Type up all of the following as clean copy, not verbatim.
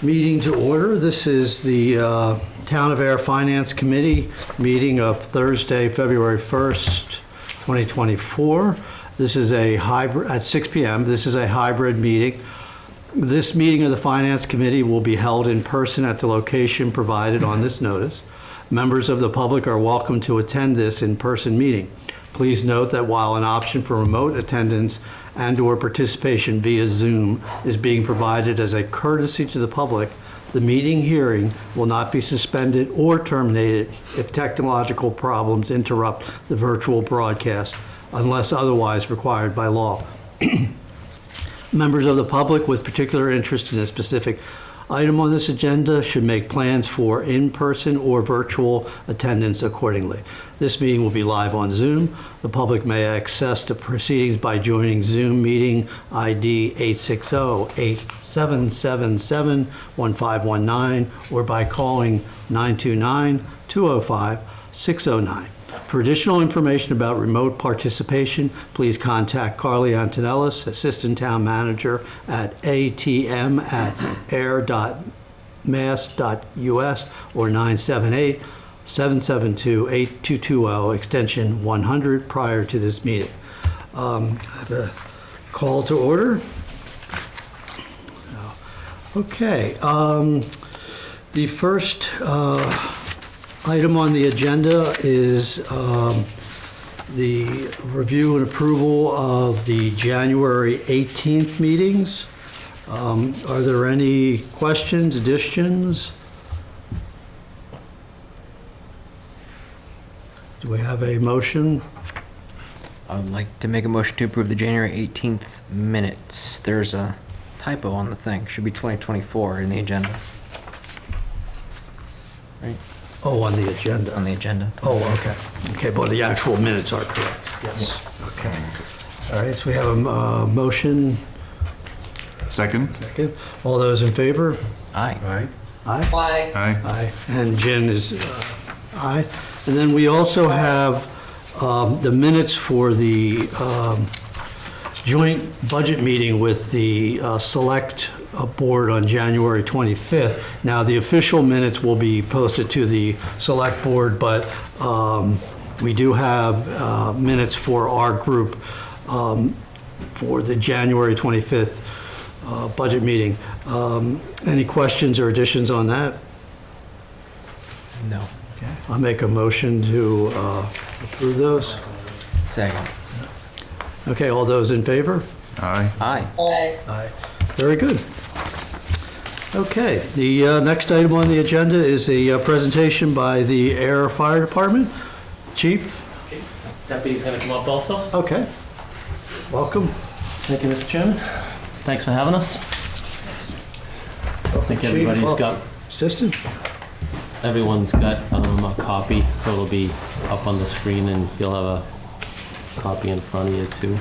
Meeting to order. This is the Town of Ayer Finance Committee meeting of Thursday, February 1st, 2024. This is a hybrid at 6 p.m. This is a hybrid meeting. This meeting of the Finance Committee will be held in person at the location provided on this notice. Members of the public are welcome to attend this in-person meeting. Please note that while an option for remote attendance and/or participation via Zoom is being provided as a courtesy to the public, the meeting hearing will not be suspended or terminated if technological problems interrupt the virtual broadcast unless otherwise required by law. Members of the public with particular interest in a specific item on this agenda should make plans for in-person or virtual attendance accordingly. This meeting will be live on Zoom. The public may access the proceedings by joining Zoom meeting ID 860-8777-1519 or by calling 929-205-609. For additional information about remote participation, please contact Carly Antonellis, Assistant Town Manager at atm@ayer.mass.us or 978-772-8220, extension 100 prior to this meeting. I have a call to order. Okay. The first item on the agenda is the review and approval of the January 18th meetings. Are there any questions, additions? Do we have a motion? I would like to make a motion to approve the January 18th minutes. There's a typo on the thing. Should be 2024 in the agenda. Right? Oh, on the agenda. On the agenda. Oh, okay. Okay, but the actual minutes are correct. Yes. Okay. All right, so we have a motion. Second. Second. All those in favor? Aye. Aye. Aye. Aye. And Jen is aye. And then we also have the minutes for the joint budget meeting with the select board on January 25th. Now, the official minutes will be posted to the select board, but we do have minutes for our group for the January 25th budget meeting. Any questions or additions on that? No. Okay. I'll make a motion to approve those. Second. Okay, all those in favor? Aye. Aye. Aye. Very good. Okay, the next item on the agenda is a presentation by the Ayer Fire Department. Chief? Deputy's going to come up also. Okay. Welcome. Thank you, Mr. Chairman. Thanks for having us. I think everybody's got Assistant? everyone's got a copy, so it'll be up on the screen, and you'll have a copy in front of you too.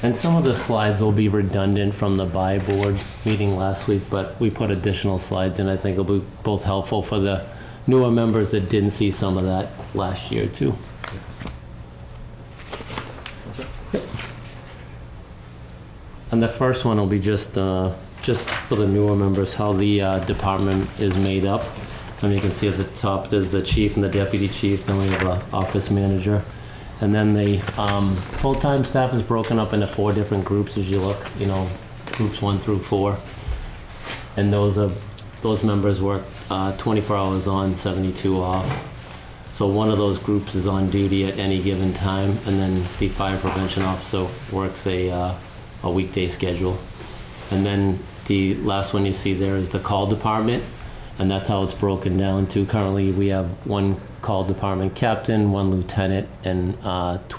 And some of the slides will be redundant from the buy board meeting last week, but we put additional slides in. I think it'll be both helpful for the newer members that didn't see some of that last year too. And the first one will be just for the newer members, how the department is made up. And you can see at the top, there's the chief and the deputy chief, then we have an office manager. And then the full-time staff is broken up into 4 different groups as you look, groups 1 through 4. And those members work 24 hours on, 72 off. So one of those groups is on duty at any given time, and then the fire prevention officer works a weekday schedule. And then the last one you see there is the call department, and that's how it's broken down to. Currently, we have 1 call department captain, 1 lieutenant, and 11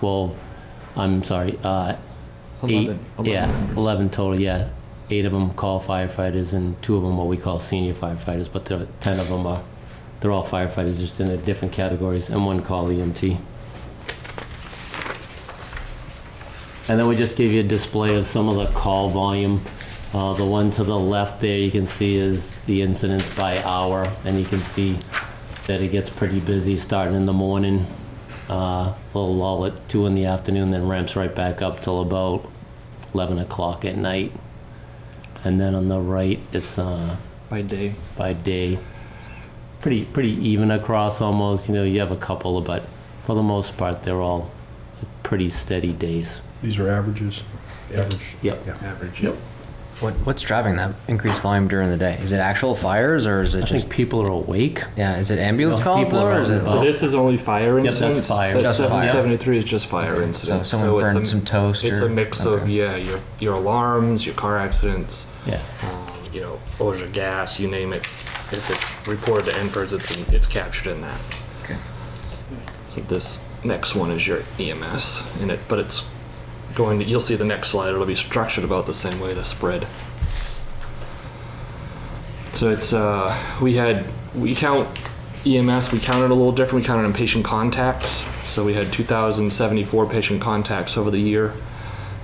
total, yeah. 8 of them call firefighters, and 2 of them what we call senior firefighters, but 10 of them they're all firefighters, just in different categories, and 1 call EMT. And then we just give you a display of some of the call volume. The one to the left there you can see is the incidents by hour, and you can see that it gets pretty busy starting in the morning little lull at 2 in the afternoon, then ramps right back up till about 11 o'clock at night. And then on the right, it's By day. by day. Pretty even across almost. You have a couple, but for the most part, they're all pretty steady days. These are averages? Average? Yep. Average. Yep. What's driving that increased volume during the day? Is it actual fires or is it I just, think people are awake. yeah, is it ambulance No, calls people though, are or is it? out So and this is only fire Yep, that's incidents? fire. That Just fire. 773 is just fire Okay. incidents. So someone it's burned a- some toast It's or- a mix of, okay. yeah, your alarms, your car accidents, Yeah. eaux de gas, you name it. If it's reported to NPERS, it's captured in that. Okay. So this next one is your EMS in it, but it's going to, you'll see the next slide, it'll be structured about the same way, the spread. So it's, we count EMS, we counted a little different, we counted in patient contacts. So we had 2,074 patient contacts over the year.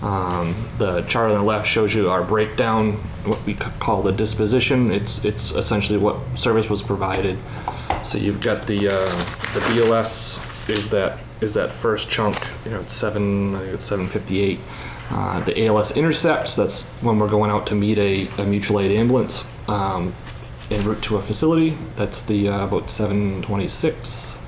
The chart on the left shows you our breakdown, what we call the disposition. It's essentially what service was provided. So you've got the BLS is that first chunk. It's I think it's 758. The ALS intercepts. That's when we're going out to meet a mutual aid ambulance en route to a facility. That's the about 726.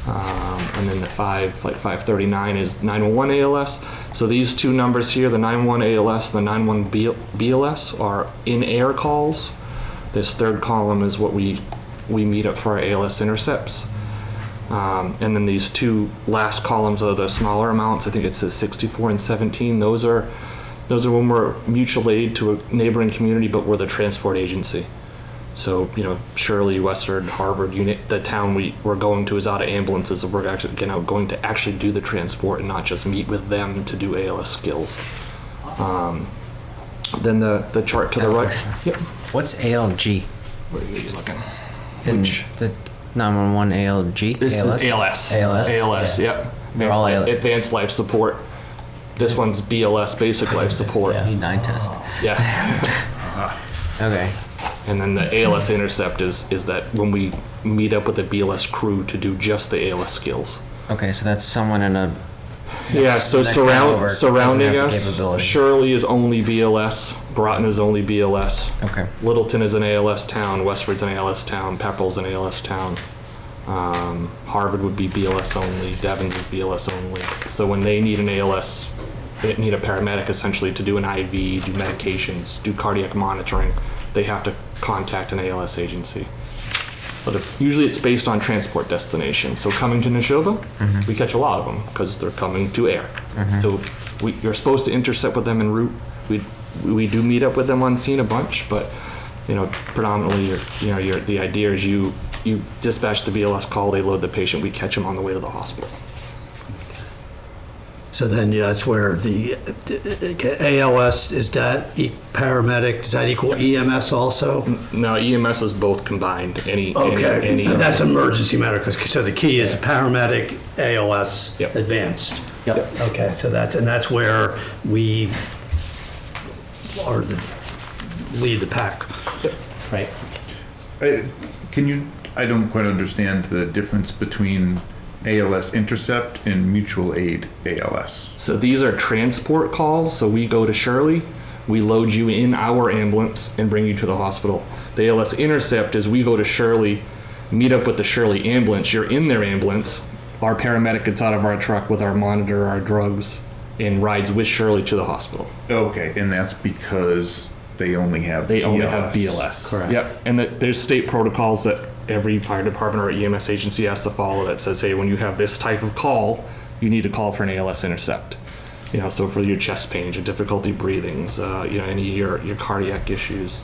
And then the 539 is 911 ALS. So these two numbers here, the 911 ALS and the 911 BLS, are in-air calls. This third column is what we meet up for our ALS intercepts. And then these two last columns are the smaller amounts. I think it says 64 and 17. Those are when we're mutual aid to a neighboring community, but we're the transport agency. So, Shirley, Westford, Harvard, the town we're going to is out of ambulances, so we're actually going to actually do the transport and not just meet with them to do ALS skills. Then the chart to the right. Yep. What's ALG? Where are you looking? Which? The 911 ALG? This is ALS. ALS? ALS, Yeah. yep. They're all Advanced life support. This one's BLS, basic life support. Yeah. E9 test. Yeah. Okay. And then the ALS intercept is that when we meet up with the BLS crew to do just the ALS skills. Okay, so that's someone in a. Yeah, so next town over surrounding doesn't have the us, capability. Shirley is only BLS, Broughton is only BLS, Okay. Littleton is an ALS town, Westford's an ALS town, Pepperell's an ALS town. Harvard would be BLS only, Devon's is BLS only. So when they need an ALS, they need a paramedic essentially to do an IV, do medications, do cardiac monitoring, they have to contact an ALS agency. But usually it's based on transport destination. So coming to Neshoba, we catch a lot of them because they're coming to air. So you're supposed to intercept with them en route. We do meet up with them on scene a bunch, but predominantly, the idea is you dispatch the BLS call, they load the patient, we catch them on the way to the hospital. So then that's where the ALS, is that paramedic, does that equal EMS also? No, EMS is both combined. Okay, any so that's emergency medical, so the key is paramedic, ALS, Yep. advanced. Yep. Okay, so that's where we are lead the pack. Right. I don't quite understand the difference between ALS intercept and mutual aid ALS. So these are transport calls. So we go to Shirley, we load you in our ambulance and bring you to the hospital. The ALS intercept is we go to Shirley, meet up with the Shirley ambulance. You're in their ambulance. Our paramedic gets out of our truck with our monitor, our drugs, and rides with Shirley to the hospital. Okay, and that's because they only have BLS. Correct. Yep. And there's state protocols that every fire department or EMS agency has to follow that says, hey, when you have this type of call, you need to call for an ALS intercept. So for your chest pains, your difficulty breathing, any of your cardiac issues.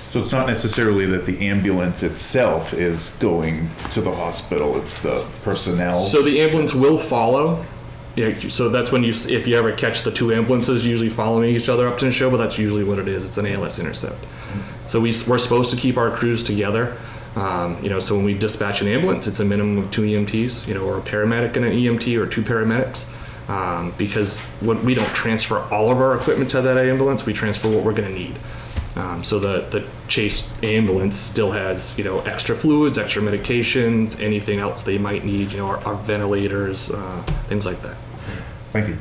So it's not necessarily that the ambulance itself is going to the hospital, it's the personnel. So the ambulance will follow. Yeah, so that's when if you ever catch the two ambulances usually following each other up to the show, but that's usually what it is. It's an ALS intercept. So we're supposed to keep our crews together. So when we dispatch an ambulance, it's a minimum of 2 EMTs, or a paramedic and an EMT or 2 paramedics. Because we don't transfer all of our equipment to that ambulance, we transfer what we're going to need. So the Chase ambulance still has, extra fluids, extra medications, anything else they might need, our ventilators, things like that. Thank you.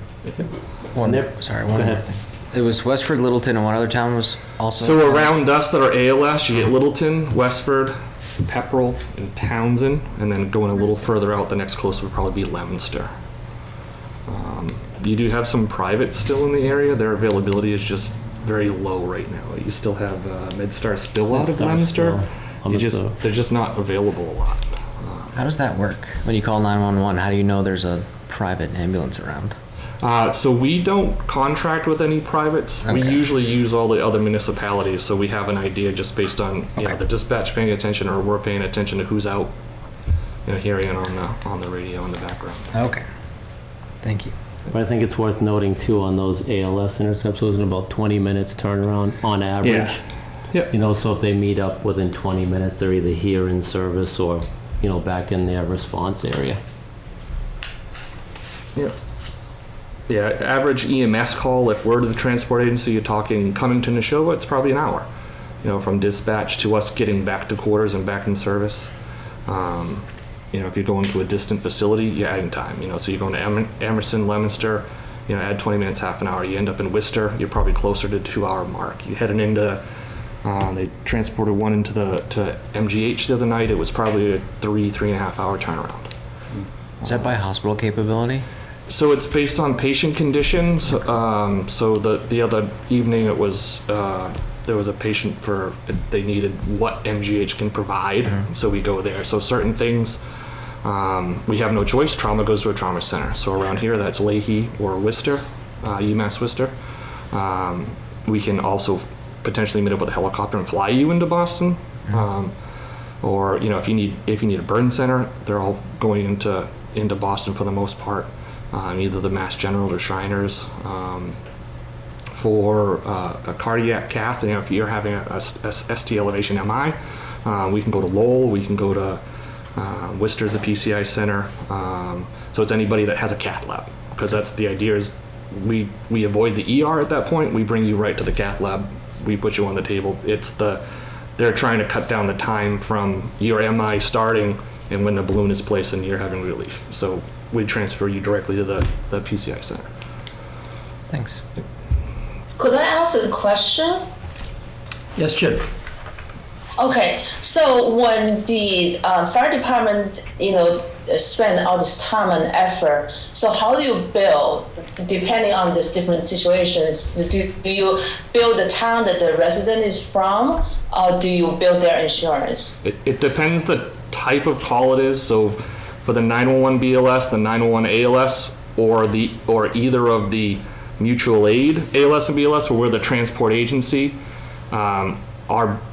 One more ahead. thing. It was Westford, Littleton, and one other town was also? So around us that are ALS, you get Littleton, Westford, Pepperell, and Townsend, and then going a little further out, the next closest would probably be Leominster. You do have some private still in the area. Their availability is just very low right now. You still have MedStar still out of MedStar Leominster. still. They're just not available a lot. How does that work? When you call 911, how do you know there's a private ambulance around? So we don't contract with any privates. We Okay. usually use all the other municipalities, so we have an idea just based on Okay. the dispatch paying attention, or we're paying attention to who's out, hearing it on the radio in the background. Okay. Thank you. But I think it's worth noting too, on those ALS intercepts, wasn't about 20 minutes turnaround on average. Yep. So if they meet up within 20 minutes, they're either here in service or, back in their response area. Yep. Yeah, average EMS call, if we're to the transport agency, you're talking coming to Neshoba, it's probably an hour. From dispatch to us getting back to quarters and back in service. If you're going to a distant facility, you're adding time. So you're going to Emerson, Leominster, add 20 minutes, half an hour. You end up in Worcester, you're probably closer to the 2-hour mark. You heading into, they transported one to MGH the other night. It was probably a 3.5 hour turnaround. Is that by hospital capability? So it's based on patient conditions. So the other evening it was, there was a patient they needed what MGH can provide. So we go there. So certain things, we have no choice. Trauma goes to a trauma center. So around here, that's Leahy or Worcester, UMass Worcester. We can also potentially meet up with a helicopter and fly you into Boston. Or if you need a burn center, they're all going into Boston for the most part. Either the Mass General or Shriners. For a cardiac cath, if you're having a ST elevation MI, we can go to Lowell, we can go to Worcester's the PCI center. So it's anybody that has a cath lab, because that's the idea is we avoid the ER at that point. We bring you right to the cath lab. We put you on the table. They're trying to cut down the time from your MI starting and when the balloon is placed and you're having relief. So we transfer you directly to the PCI center. Thanks. Could I ask a question? Yes, Jim? Okay, so when the fire department, spend all this time and effort, so how do you bill, depending on these different situations? Do you bill the town that the resident is from, or do you bill their insurance? It depends the type of call it is. So for the 911 BLS, the 911 ALS, or either of the mutual aid ALS and BLS, or we're the transport agency,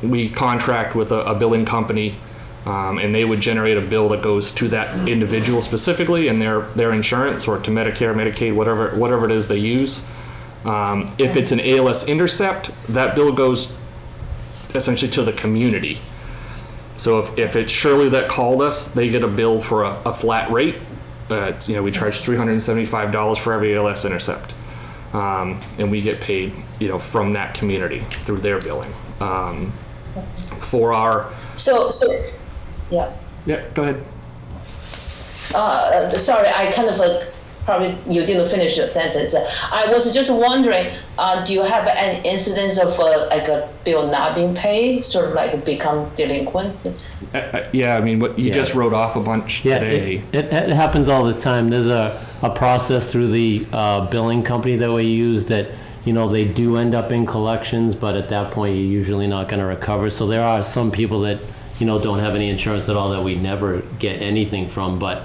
we contract with a billing company, and they would generate a bill that goes to that individual specifically and their insurance, or to Medicare, Medicaid, whatever it is they use. If it's an ALS intercept, that bill goes essentially to the community. So if it's Shirley that called us, they get a bill for a flat rate. We charge $375 for every ALS intercept. And we get paid, from that community through their billing. For our... So, yeah. Yeah, go ahead. Sorry, I kind of probably you didn't finish your sentence. I was just wondering, do you have any incidents of a bill not being paid, sort of become delinquent? Yeah, what you just wrote off a bunch today. It happens all the time. There's a process through the billing company that we use that, they do end up in collections, but at that point, you're usually not going to recover. So there are some people that, don't have any insurance at all that we never get anything from. But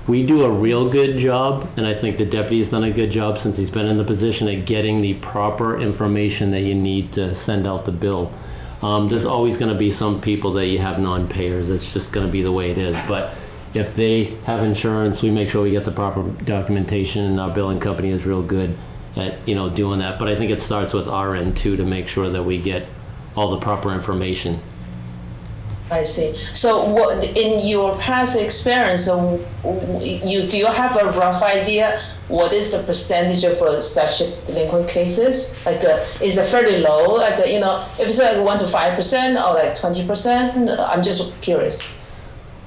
we do a real good job, and I think the deputy's done a good job since he's been in the position at getting the proper information that you need to send out the bill. There's always going to be some people that you have non-payers. It's just going to be the way it is. But if they have insurance, we make sure we get the proper documentation, and our billing company is real good at doing that. But I think it starts with our end too, to make sure that we get all the proper information. I see. So what, in your past experience, do you have a rough idea what is the percentage of such delinquent cases? Like, is it fairly low? Like, if it's like 1 to 5% or like 20%? I'm just curious.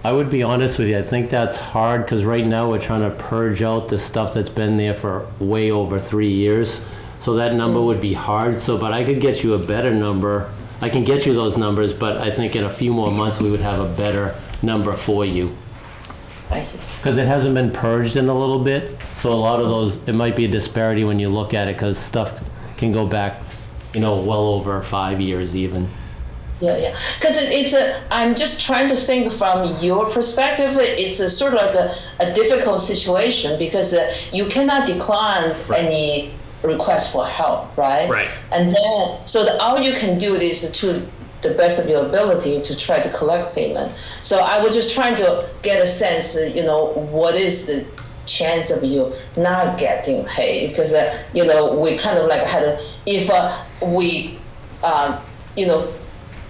I would be honest with you, I think that's hard because right now we're trying to purge out the stuff that's been there for way over 3 years. So that number would be hard. But I could get you a better number. I can get you those numbers, but I think in a few more months we would have a better number for you. I see. Because it hasn't been purged in a little bit. So a lot of those, it might be a disparity when you look at it because stuff can go back, well over 5 years even. Yeah. Because I'm just trying to think from your perspective. It's a sort of like a difficult situation because you cannot decline any request for help, right? Right. And then, all you can do is to the best of your ability to try to collect payment. So I was just trying to get a sense, what is the chance of you not getting paid? Because, we kind of like had if we,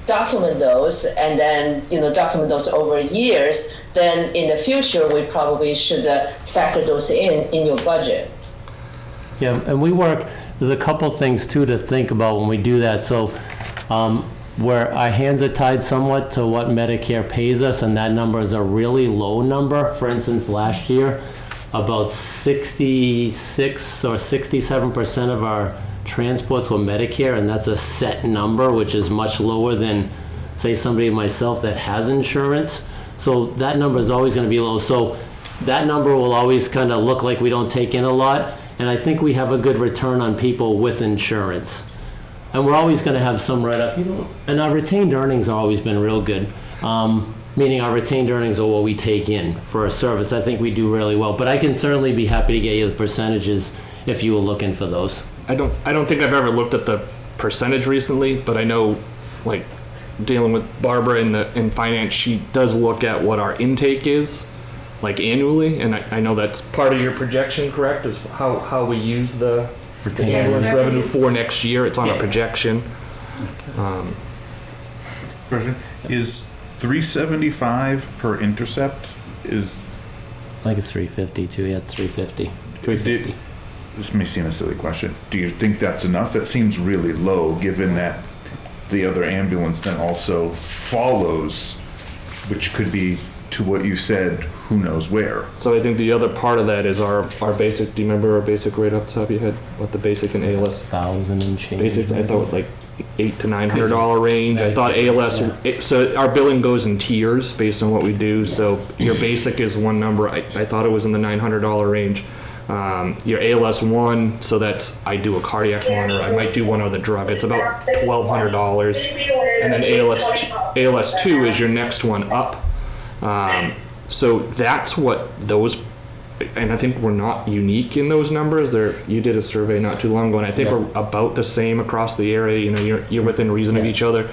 document those and then document those over years, then in the future we probably should factor those in your budget. Yeah, and there's a couple things too to think about when we do that. So where our hands are tied somewhat to what Medicare pays us, and that number is a really low number. For instance, last year, about 66 or 67% of our transports were Medicare, and that's a set number, which is much lower than, say, somebody like myself that has insurance. So that number is always going to be low. So that number will always kind of look like we don't take in a lot, and I think we have a good return on people with insurance. And we're always going to have some write-up. And our retained earnings have always been real good, meaning our retained earnings are what we take in for a service. I think we do really well, but I can certainly be happy to get you the percentages if you were looking for those. I don't think I've ever looked at the percentage recently, but I know, like, dealing with Barbara in finance, she does look at what our intake is, like, annually, and I know that's part of your projection, correct? Is how we use the ambulance revenue for next year. It's on a projection. Question, is 375 per intercept is... I think it's 350 too. Yeah, it's 350. 350. This may seem a silly question. Do you think that's enough? That seems really low, given that the other ambulance then also follows, which could be, to what you said, who knows where. So I think the other part of that is our basic. Do you remember our basic rate off the top of your head? What the basic and ALS? 1,000 and change. Basics, I thought like $800 to $900 range. I thought ALS. So our billing goes in tiers based on what we do. So your basic is one number. I thought it was in the $900 range. Your ALS 1, so that's, I do a cardiac monitor, I might do one other drug, it's about $1,200, and then ALS 2 is your next one up. So that's what those, and I think we're not unique in those numbers. You did a survey not too long ago, and I think we're about the same across the area. You're within reason of each other.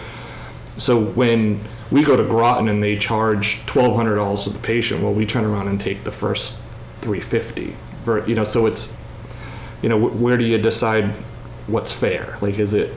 So when we go to Groton and they charge $1,200 to the patient, well, we turn around and take the first $350. So it's, where do you decide what's fair? Like, is it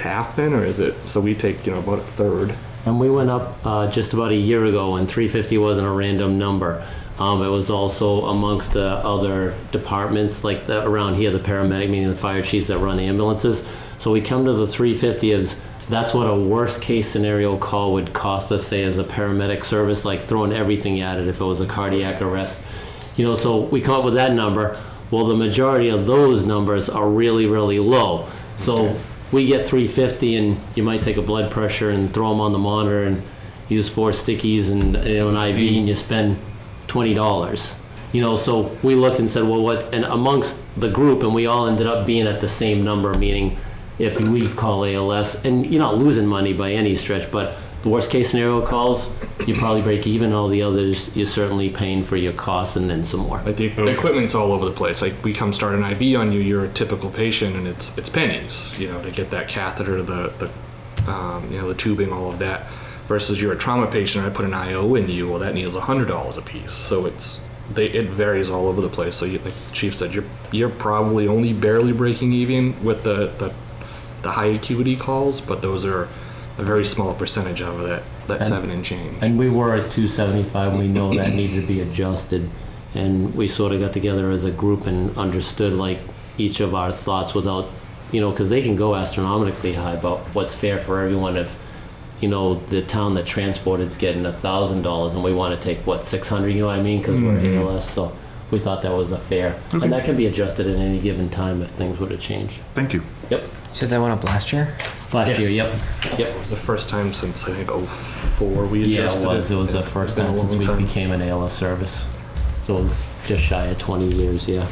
half then, or is it, so we take, about a third? And we went up just about a year ago, and 350 wasn't a random number. It was also amongst the other departments, like around here, the paramedic, meaning the fire chiefs that run ambulances. So we come to the 350 as that's what a worst case scenario call would cost us, say, as a paramedic service, like throwing everything at it if it was a cardiac arrest. So we come up with that number. Well, the majority of those numbers are really, really low. So we get 350, and you might take a blood pressure and throw them on the monitor and use 4 stickies and an IV, and you spend $20. So we looked and said, well, what? And amongst the group, and we all ended up being at the same number, meaning if we call ALS, and you're not losing money by any stretch, but the worst case scenario calls, you probably break even. All the others, you're certainly paying for your costs and then some more. Like the equipment's all over the place. Like, we come start an IV on you, you're a typical patient, and it's pennies, to get that catheter, the tubing, all of that. Versus you're a trauma patient, I put an IO in you, well, that needs $100 a piece. So it varies all over the place. So like the chief said, you're probably only barely breaking even with the high acuity calls, but those are a very small percentage of that that 7 and change. And we were at 275, we know that needed to be adjusted, and we sort of got together as a group and understood like each of our thoughts without, because they can go astronomically high, but what's fair for everyone if, the town that transported is getting $1,000 and we want to take, what, 600, you know what I mean, because we're ALS, so we thought that was a fair, Okay. and that can be adjusted at any given time if things were to change. Thank you. Yep. So that went up last year? Last Yes. year, yep. It was the first time since, I think, '04 we Yeah, adjusted it was. It was the first It's been time a since long we time. became an ALS service. So it was just shy of 20 years, yeah.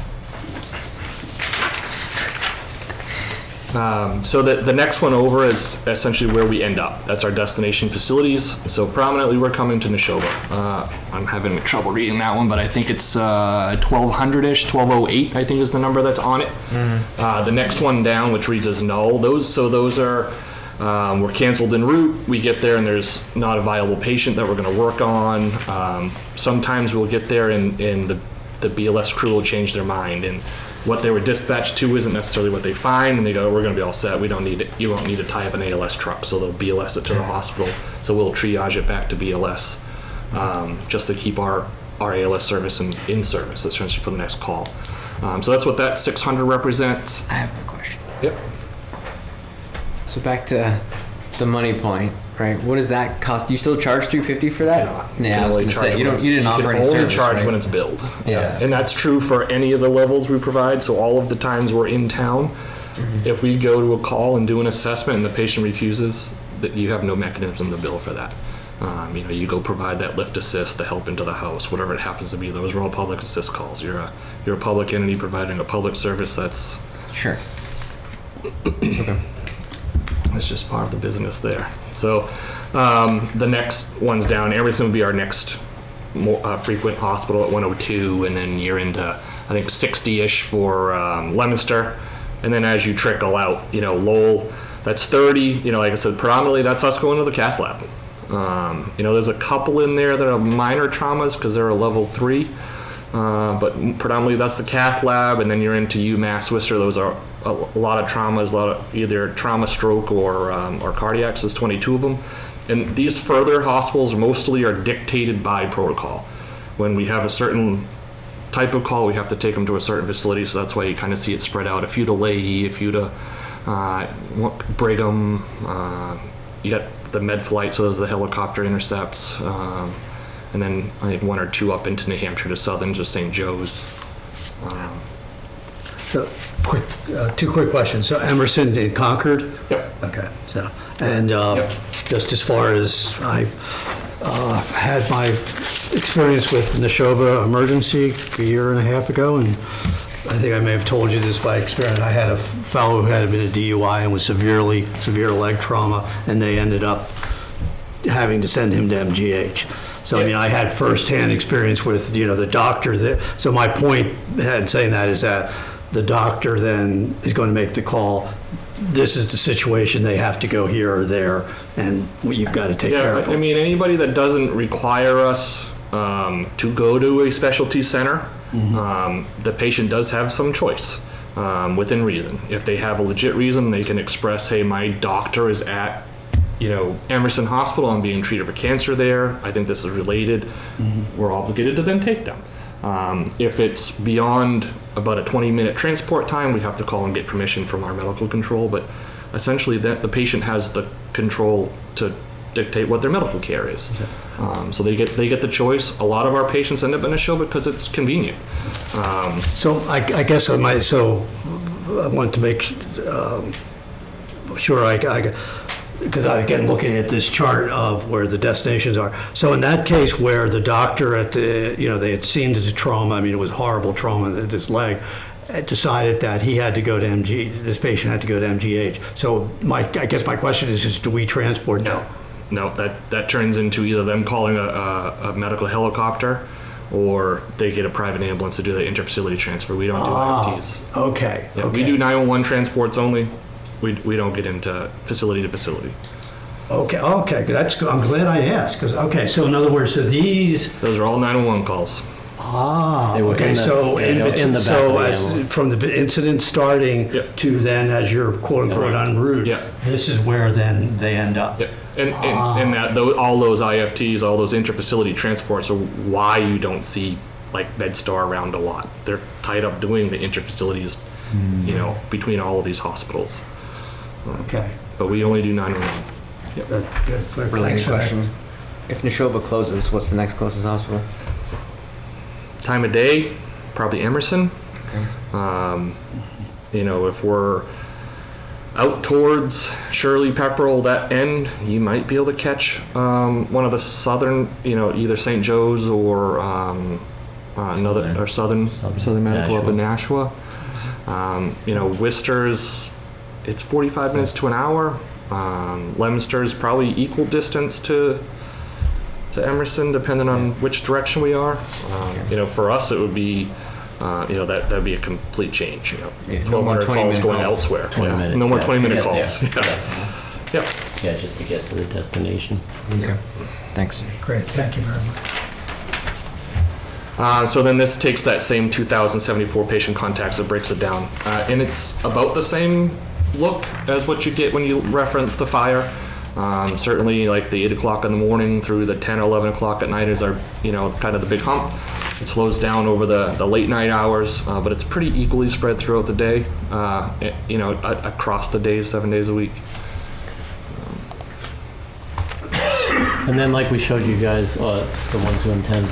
So the next one over is essentially where we end up. That's our destination facilities. So prominently, we're coming to Neshoba. I'm having trouble reading that one, but I think it's 1200-ish, 1208, I think is the number that's on it. The next one down, which reads as null, those are, we're canceled en route. We get there and there's not a viable patient that we're gonna work on. Sometimes we'll get there and the BLS crew will change their mind, and what they were dispatched to isn't necessarily what they find, and they go, we're going to be all set. We don't need it. You won't need to tie up an ALS truck, so they'll BLS it to the hospital. So we'll triage it back to BLS, just to keep our ALS service in service, essentially for the next call. So that's what that 600 represents. I have a question. Yep. So back to the money point, right? What does that cost? Do you still charge $350 for that? Yeah, I was gonna say, you didn't offer any service. You can only service, charge right? when it's billed. Yeah. And that's true for any of the levels we provide, so all of the times we're in town, if we go to a call and do an assessment and the patient refuses, that you have no mechanism to bill for that. You go provide that lift assist, the help into the house, whatever it happens to be. Those are all public assist calls. You're a public entity providing a public service. That's Sure. Okay. just part of the business there. So the next one's down. Emerson would be our next more frequent hospital at 102, and then you're into, I think, 60-ish for Leominster. And then as you trickle out, Lowell, that's 30. Like I said, predominantly that's us going to the cath lab. There's a couple in there that are minor traumas because they're a level 3. But predominantly that's the cath lab, and then you're into UMass Worcester. Those are a lot of traumas, a lot of either trauma, stroke, or cardiac. So there's 22 of them. And these further hospitals mostly are dictated by protocol. When we have a certain type of call, we have to take them to a certain facility. So that's why you kind of see it spread out. A few to Leahy, a few to Brigham. You got the med flight, so those are the helicopter intercepts. And then I think 1 or 2 up into New Hampshire to Southern, just St. Joe's. So, two quick questions. So Emerson in Concord? Yep. Okay, so, and Yep. just as far as I had my experience with Neshoba Emergency a year and a half ago, and I think I may have told you this by experience. I had a fellow who had been a DUI and was severe leg trauma, and they ended up having to send him to MGH. So, I mean, I had firsthand experience with, the doctor that, so my point in saying that is that the doctor then is going to make the call. This is the situation, they have to go here or there, and you've got to take care of I them. mean, anybody that doesn't require us to go to a specialty center, the patient does have some choice within reason. If they have a legit reason, they can express, hey, my doctor is at Emerson Hospital, I'm being treated for cancer there, I think this is related, we're obligated to then take them. If it's beyond about a 20-minute transport time, we have to call and get permission from our medical control, but essentially the patient has the control to dictate what their medical care is. So they get the choice. A lot of our patients end up in a show because it's convenient. So I guess I want to make sure because again, looking at this chart of where the destinations are. So in that case where the doctor at the, they had seen this trauma, I mean, it was horrible trauma, this leg, decided that he had to go to this patient had to go to MGH. So I guess my question is do we transport now? No, that turns into either them calling a medical helicopter, or they get a private ambulance to do the interfacility transfer. We don't do IFTs. Okay. Yeah, we do 911 transports only. We don't get into facility to facility. Okay. That's good. I'm glad I asked. So in other words, Those are all 911 calls. They were okay. in the- So in the back of the ambulance. from the incident starting Yep. to then as you're quote unquote en route, Yep. this is where then they end up. Yeah. and that all those IFTs, all those inter-facility transports are why you don't see like MedStar around a lot. They're tied up doing the inter-facilities, between all of these hospitals. Okay. But we only do 911. Good, good. Related Thanks for that. question. If Neshoba closes, what's the next closest hospital? Time of day, probably Emerson. Okay. If we're out towards Shirley, Pepperell, that end, you might be able to catch one of the southern, either St. Joe's or Southern Medical up in Nashua. Worcester's, it's 45 minutes to an hour. Leominster's probably equal distance to Emerson, depending on which direction we are. For us, it would be, that'd be a complete change. Yeah, no more 1,200 calls 20-minute going calls. elsewhere. 20 minutes. No more yeah, 20-minute to get calls. there. Yeah. Yeah, just to get to the destination. Okay. Thanks. Great, thank you very much. So then this takes that same 2,074 patient contacts and breaks it down. And it's about the same look as what you get when you reference the fire. Certainly like the 8 o'clock in the morning through the 10 or 11 o'clock at night is our, kind of the big hump. It slows down over the late night hours, but it's pretty equally spread throughout the day, across the days, 7 days a week. And then like we showed you guys, the ones who intend,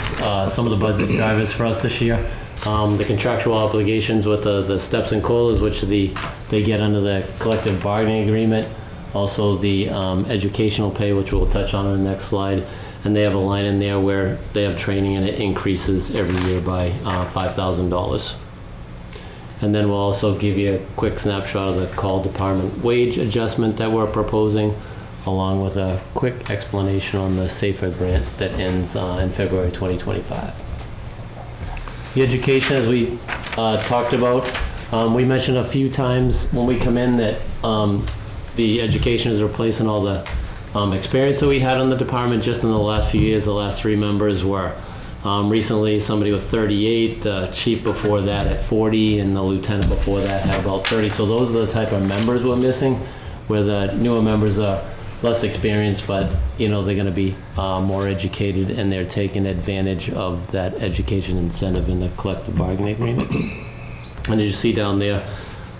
some of the budget drivers for us this year, the contractual obligations with the steps and COLAs, which they get under the collective bargaining agreement. Also the educational pay, which we'll touch on in the next slide. And they have a line in there where they have training and it increases every year by $5,000. And then we'll also give you a quick snapshot of the call department wage adjustment that we're proposing, along with a quick explanation on the SAFER grant that ends in February 2025. The education, as we talked about, we mentioned a few times when we come in that the education is replacing all the experience that we had on the department just in the last few years. The last 3 members were recently somebody with 38, the chief before that at 40, and the lieutenant before that had about 30. So those are the type of members we're missing, where the newer members are less experienced, but they're going to be more educated, and they're taking advantage of that education incentive in the collective bargaining agreement. And as you see down there,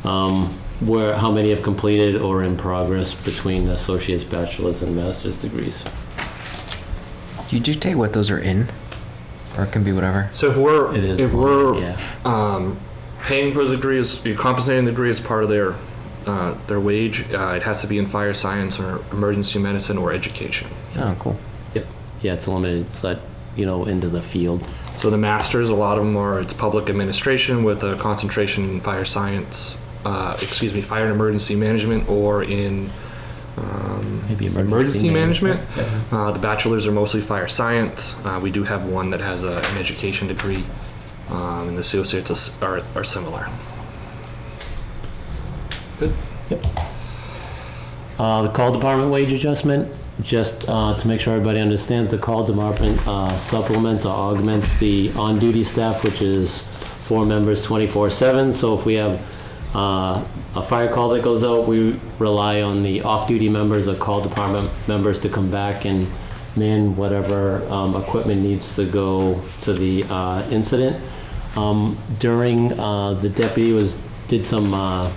how many have completed or in progress between associate's, bachelor's, and master's degrees. Do you dictate what those are in, or it can be whatever? So if we're paying for the degree, compensating the degree as part of their wage, it has to be in fire science or emergency medicine or education. Oh, cool. Yep. Yeah, it's limited. It's into the field. So the masters, a lot of them it's public administration with a concentration in fire science, fire and emergency management, or in Maybe emergency management. The bachelors are mostly fire science. We do have one that has an education degree, and the associates are similar. Good. Yep. The call department wage adjustment, just to make sure everybody understands, the call department supplements or augments the on-duty staff, which is 4 members 24/7. So if we have a fire call that goes out, we rely on the off-duty members or call department members to come back and man whatever equipment needs to go to the incident. During the deputy did some a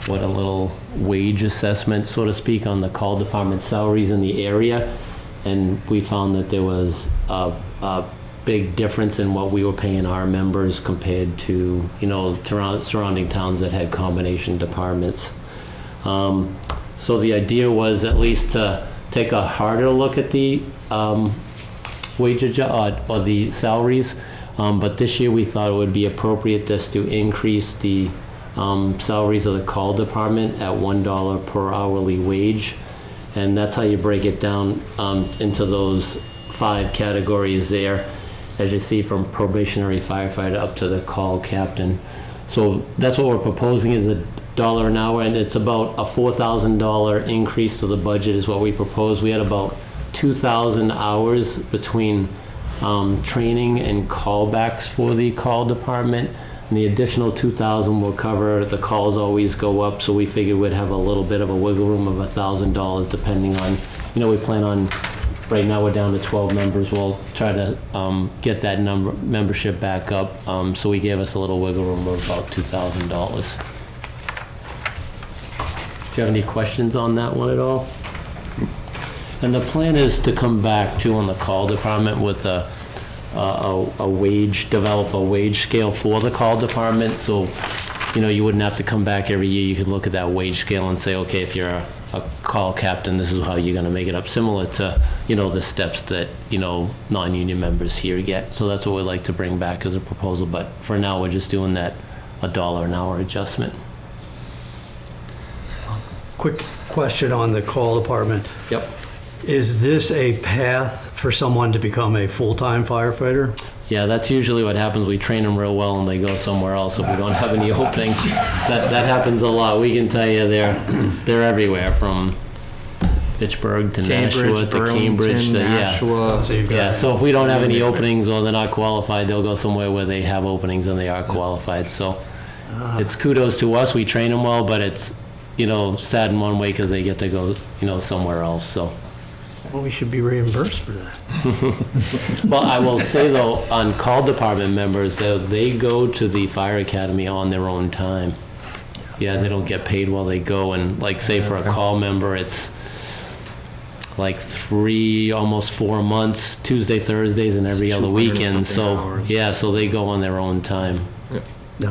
little wage assessment, so to speak, on the call department salaries in the area, and we found that there was a big difference in what we were paying our members compared to surrounding towns that had combination departments. So the idea was at least to take a harder look at the wage or the salaries, but this year we thought it would be appropriate just to increase the salaries of the call department at $1 per hourly wage, and that's how you break it down into those 5 categories there, as you see, from probationary firefighter up to the call captain. So that's what we're proposing, is $1 an hour, and it's about a $4,000 increase to the budget is what we propose. We had about 2,000 hours between training and callbacks for the call department And the additional 2,000 will cover, the calls always go up, so we figured we'd have a little bit of a wiggle room of $1,000 depending on, we plan on, right now we're down to 12 members. We'll try to get that membership back up. So we gave us a little wiggle room of about $2,000. Do you have any questions on that one at all? And the plan is to come back too on the call department with a wage, develop a wage scale for the call department. So, you wouldn't have to come back every year. You could look at that wage scale and say, okay, if you're a call captain, this is how you're going to make it up. Similar to, the steps that, non-union members here get. So that's what we'd like to bring back as a proposal. But for now, we're just doing that $1 an hour adjustment. Quick question on the call department. Yep. Is this a path for someone to become a full-time firefighter? Yeah, that's usually what happens. We train them real well and they go somewhere else if we don't have any openings. That happens a lot. We can tell you they're everywhere, from Fitchburg to Nashua to Cambridge to, Nashua. Yeah, so if we don't have any openings or they're not qualified, they'll go somewhere where they have openings and they are qualified. So it's kudos to us. We train them well, but it's, sad in one way because they get to go, somewhere else. So. Well, we should be reimbursed for that. Well, I will say though, on call department members, they go to the fire academy on their own time. Yeah, they don't get paid while they go. And like, say for a call member, it's like 3, almost 4 months, Tuesday, Thursdays, and every other weekend. So hours. yeah, so they go on their own time.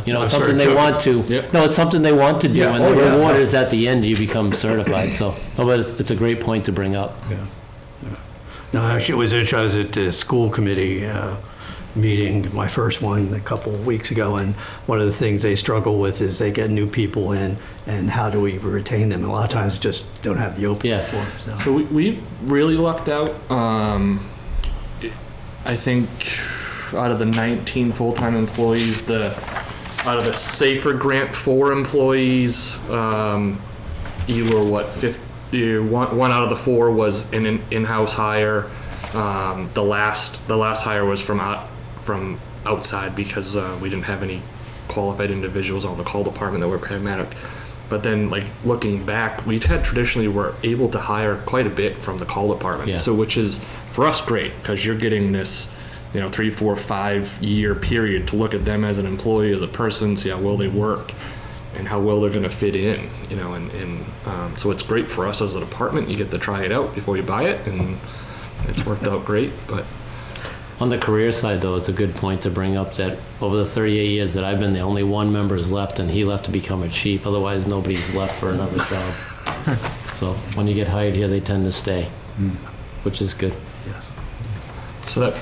No, It's something they want to. Yep. No, it's something they want to do, Yeah, and the yeah. reward is at the end you become certified. So, but it's a great point to bring up. Yeah. No, actually, it was interesting at the school committee meeting, my first one a couple of weeks ago, and one of the things they struggle with is they get new people in, and how do we retain them? And a lot of times just don't have the opening Yeah. for them. So we've really lucked out. I think out of the 19 full-time employees, out of the Safer Grant 4 employees, you were what, 50? One out of the 4 was an in-house hire. The last hire was from outside because we didn't have any qualified individuals on the call department that were paramedic. But then, like, looking back, we've had traditionally we're able to hire quite a bit from the call department. Yeah. So which is for us great because you're getting this, 3, 4, 5 year period to look at them as an employee, as a person, see how well they work and how well they're going to fit in, so it's great for us as a department. You get to try it out before you buy it, and it's worked out great. But On the career side, though, it's a good point to bring up that over the 38 years that I've been there, only one member is left, and he left to become a chief. Otherwise, nobody's left for another job. So when you get hired here, they tend to stay, which is good. Yes. so that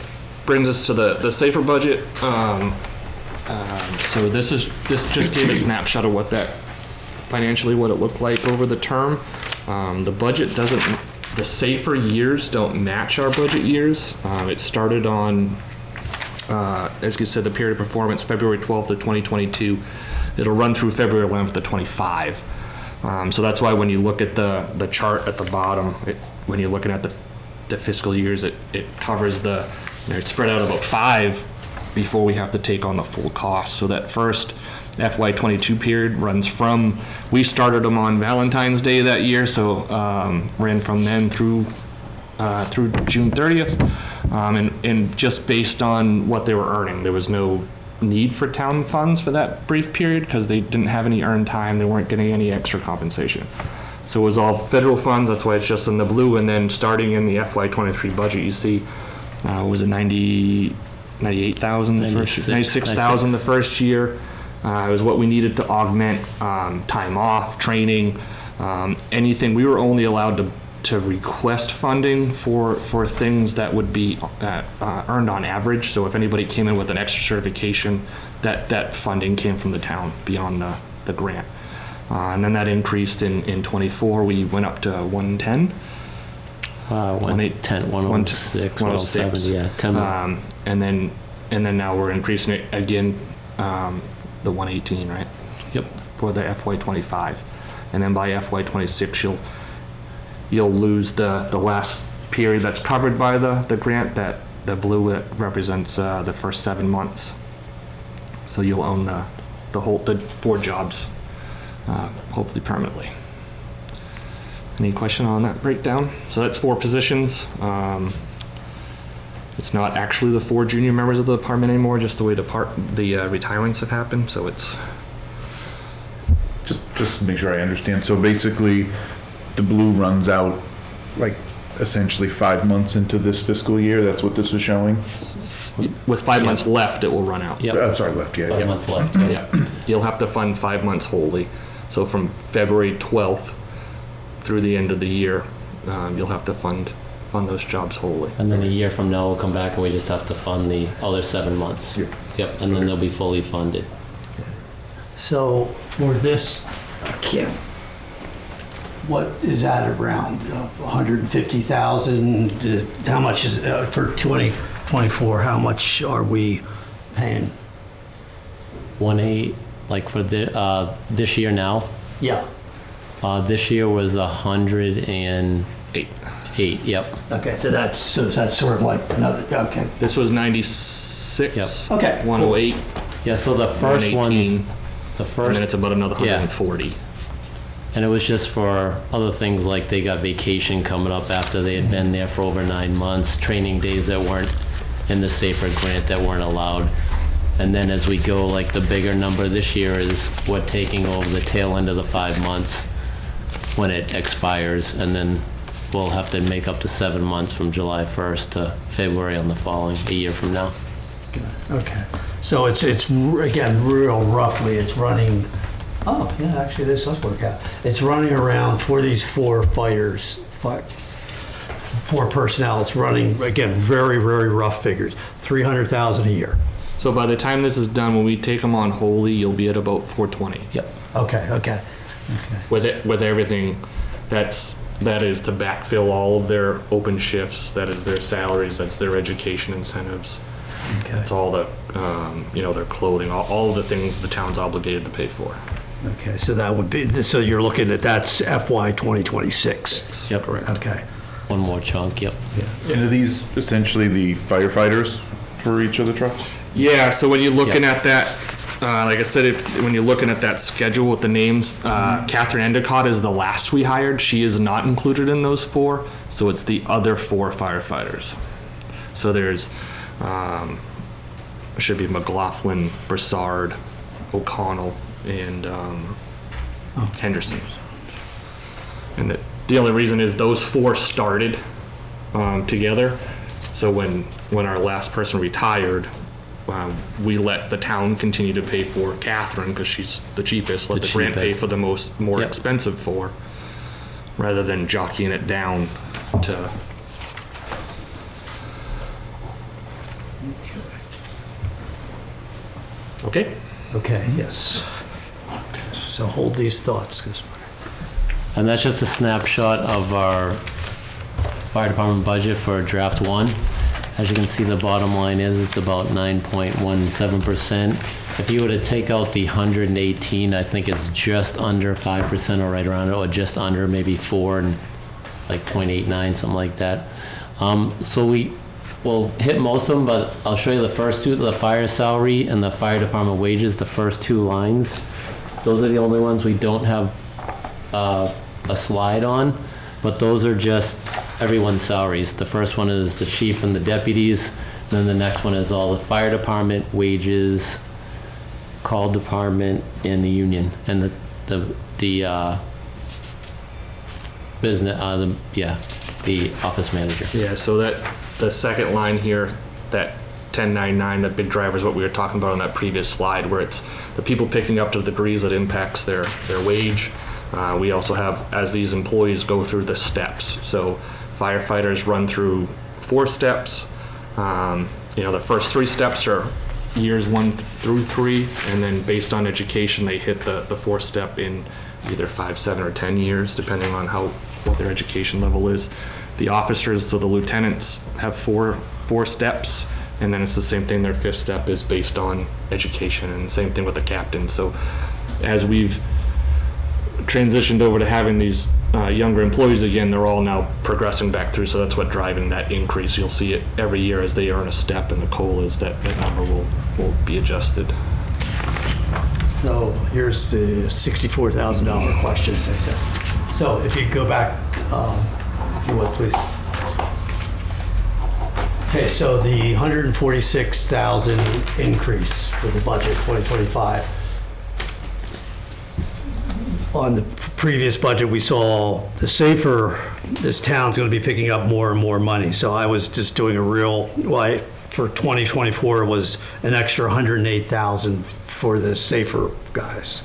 brings us to the safer budget. So this just gave a snapshot of what that financially, what it looked like over the term. The budget doesn't, the safer years don't match our budget years. It started on, as you said, the period of performance, February 12th of 2022. It'll run through February 11th of 25. So that's why when you look at the chart at the bottom, when you're looking at the fiscal years, it covers it's spread out about 5 before we have to take on the full cost. So that first FY22 period runs from, we started them on Valentine's Day that year, so ran from then through June 30th, and just based on what they were earning. There was no need for town funds for that brief period because they didn't have any earned time. They weren't getting any extra compensation. So it was all federal funds, that's why it's just in the blue, and then starting in the FY23 budget, you see, was it 98,000 the first, 96,000 the first year. It was what we needed to augment time off, training, anything. We were only allowed to request funding for things that would be earned on average. So if anybody came in with an extra certification, that funding came from the town beyond the grant. And then that increased in 24. We went up to 110. 110, 106, 107, yeah. 10 And then now we're increasing it again, the 118, right? Yep. For the FY25. And then by FY26, you'll lose the last period that's covered by the grant, that the blue that represents the first 7 months. So you'll own the 4 jobs, hopefully permanently. Any question on that breakdown? So that's 4 positions. It's not actually the 4 junior members of the department anymore, just the way the retirements have happened. So it's Just to make sure I understand. So basically, the blue runs out like essentially 5 months into this fiscal year. That's what this is showing. with 5 months left, it will run out. Yep. I'm sorry, left. Yeah. 5 months left. Yeah, you'll have to fund 5 months wholly. So from February 12th through the end of the year, you'll have to fund those jobs wholly. And then a year from now, we'll come back and we just have to fund the other 7 months. Yep. Yep, and then they'll be fully funded. So for this, what is that around? 150,000? How much is, for 2024, how much are we paying? 1.8, like for this year now. Yeah, This year was 108. 8. Yep. okay, so that's sort of like another, okay. This was 96. Yep. Okay, cool. 108. Yeah. So the first 118, one's the And first, then it's about another Yeah. 140. and it was just for other things like they got vacation coming up after they had been there for over 9 months, training days that weren't in the Safer grant that weren't allowed. And then as we go, like the bigger number this year is we're taking over the tail end of the 5 months when it expires, and then we'll have to make up to 7 months from July 1st to February on the following, a year from now. Okay, so it's again, real roughly, it's running, oh, yeah, actually, this does work out. It's running around for these 4 fighters, 4 personnel, it's running, again, very, very rough figures, 300,000 a year. So by the time this is done, when we take them on wholly, you'll be at about 420. Yep. Okay. With everything that is to backfill all of their open shifts, that is their salaries, that's their education incentives. Okay. That's all the, their clothing, all of the things the town's obligated to pay for. Okay, so that would be, so you're looking at, that's FY 2026? Yep. Correct. Okay. One more chunk, yep. And are these essentially the firefighters for each of the trucks? Yeah, so when you're looking at that, like I said, when you're looking at that schedule with the names, Catherine Endicott is the last we hired. She is not included in those 4, so it's the other 4 firefighters. So there's, should be McLaughlin, Broussard, O'Connell, and Henderson. And the only reason is those 4 started together. So when our last person retired, we let the town continue to pay for Catherine because she's the cheapest. Let the grant pay cheapest. for the more Yep. expensive 4, rather than jockeying it down to. Okay. Okay, yes. So hold these thoughts, 'cause And that's just a snapshot of our fire department budget for draft 1. As you can see, the bottom line is it's about 9.17%. If you were to take out the 118, I think it's just under 5% or right around it, or just under, maybe 4 and like 0.89, something like that. So we will hit most of them, but I'll show you the first 2, the fire salary and the fire department wages, the first 2 lines. Those are the only ones we don't have a slide on, but those are just everyone's salaries. The first one is the chief and the deputies, then the next one is all the fire department wages, call department, and the union, and the business, the office manager. Yeah, so that the second line here, that 1099, that big driver is what we were talking about on that previous slide, where it's the people picking up to the degrees that impacts their wage. We also have, as these employees go through the steps, so firefighters run through 4 steps. The first 3 steps are years 1 through 3, and then based on education, they hit the 4th step in either 5, 7, or 10 years, depending on what their education level is. The officers, so the lieutenants, have 4 steps, and then it's the same thing. Their 5th step is based on education, and same thing with the captain. So as we've transitioned over to having these younger employees again, they're all now progressing back through, so that's what driving that increase. You'll see it every year as they earn a step, and the COLA is that number will be adjusted. So here's the $64,000 questions they said. So if you go back, if you would, please. Okay, so the 146,000 increase for the budget 2025. On the previous budget, we saw the safer, this town's going to be picking up more and more money. So I was just doing a real, well, for 2024 it was an extra 108,000 for the safer guys,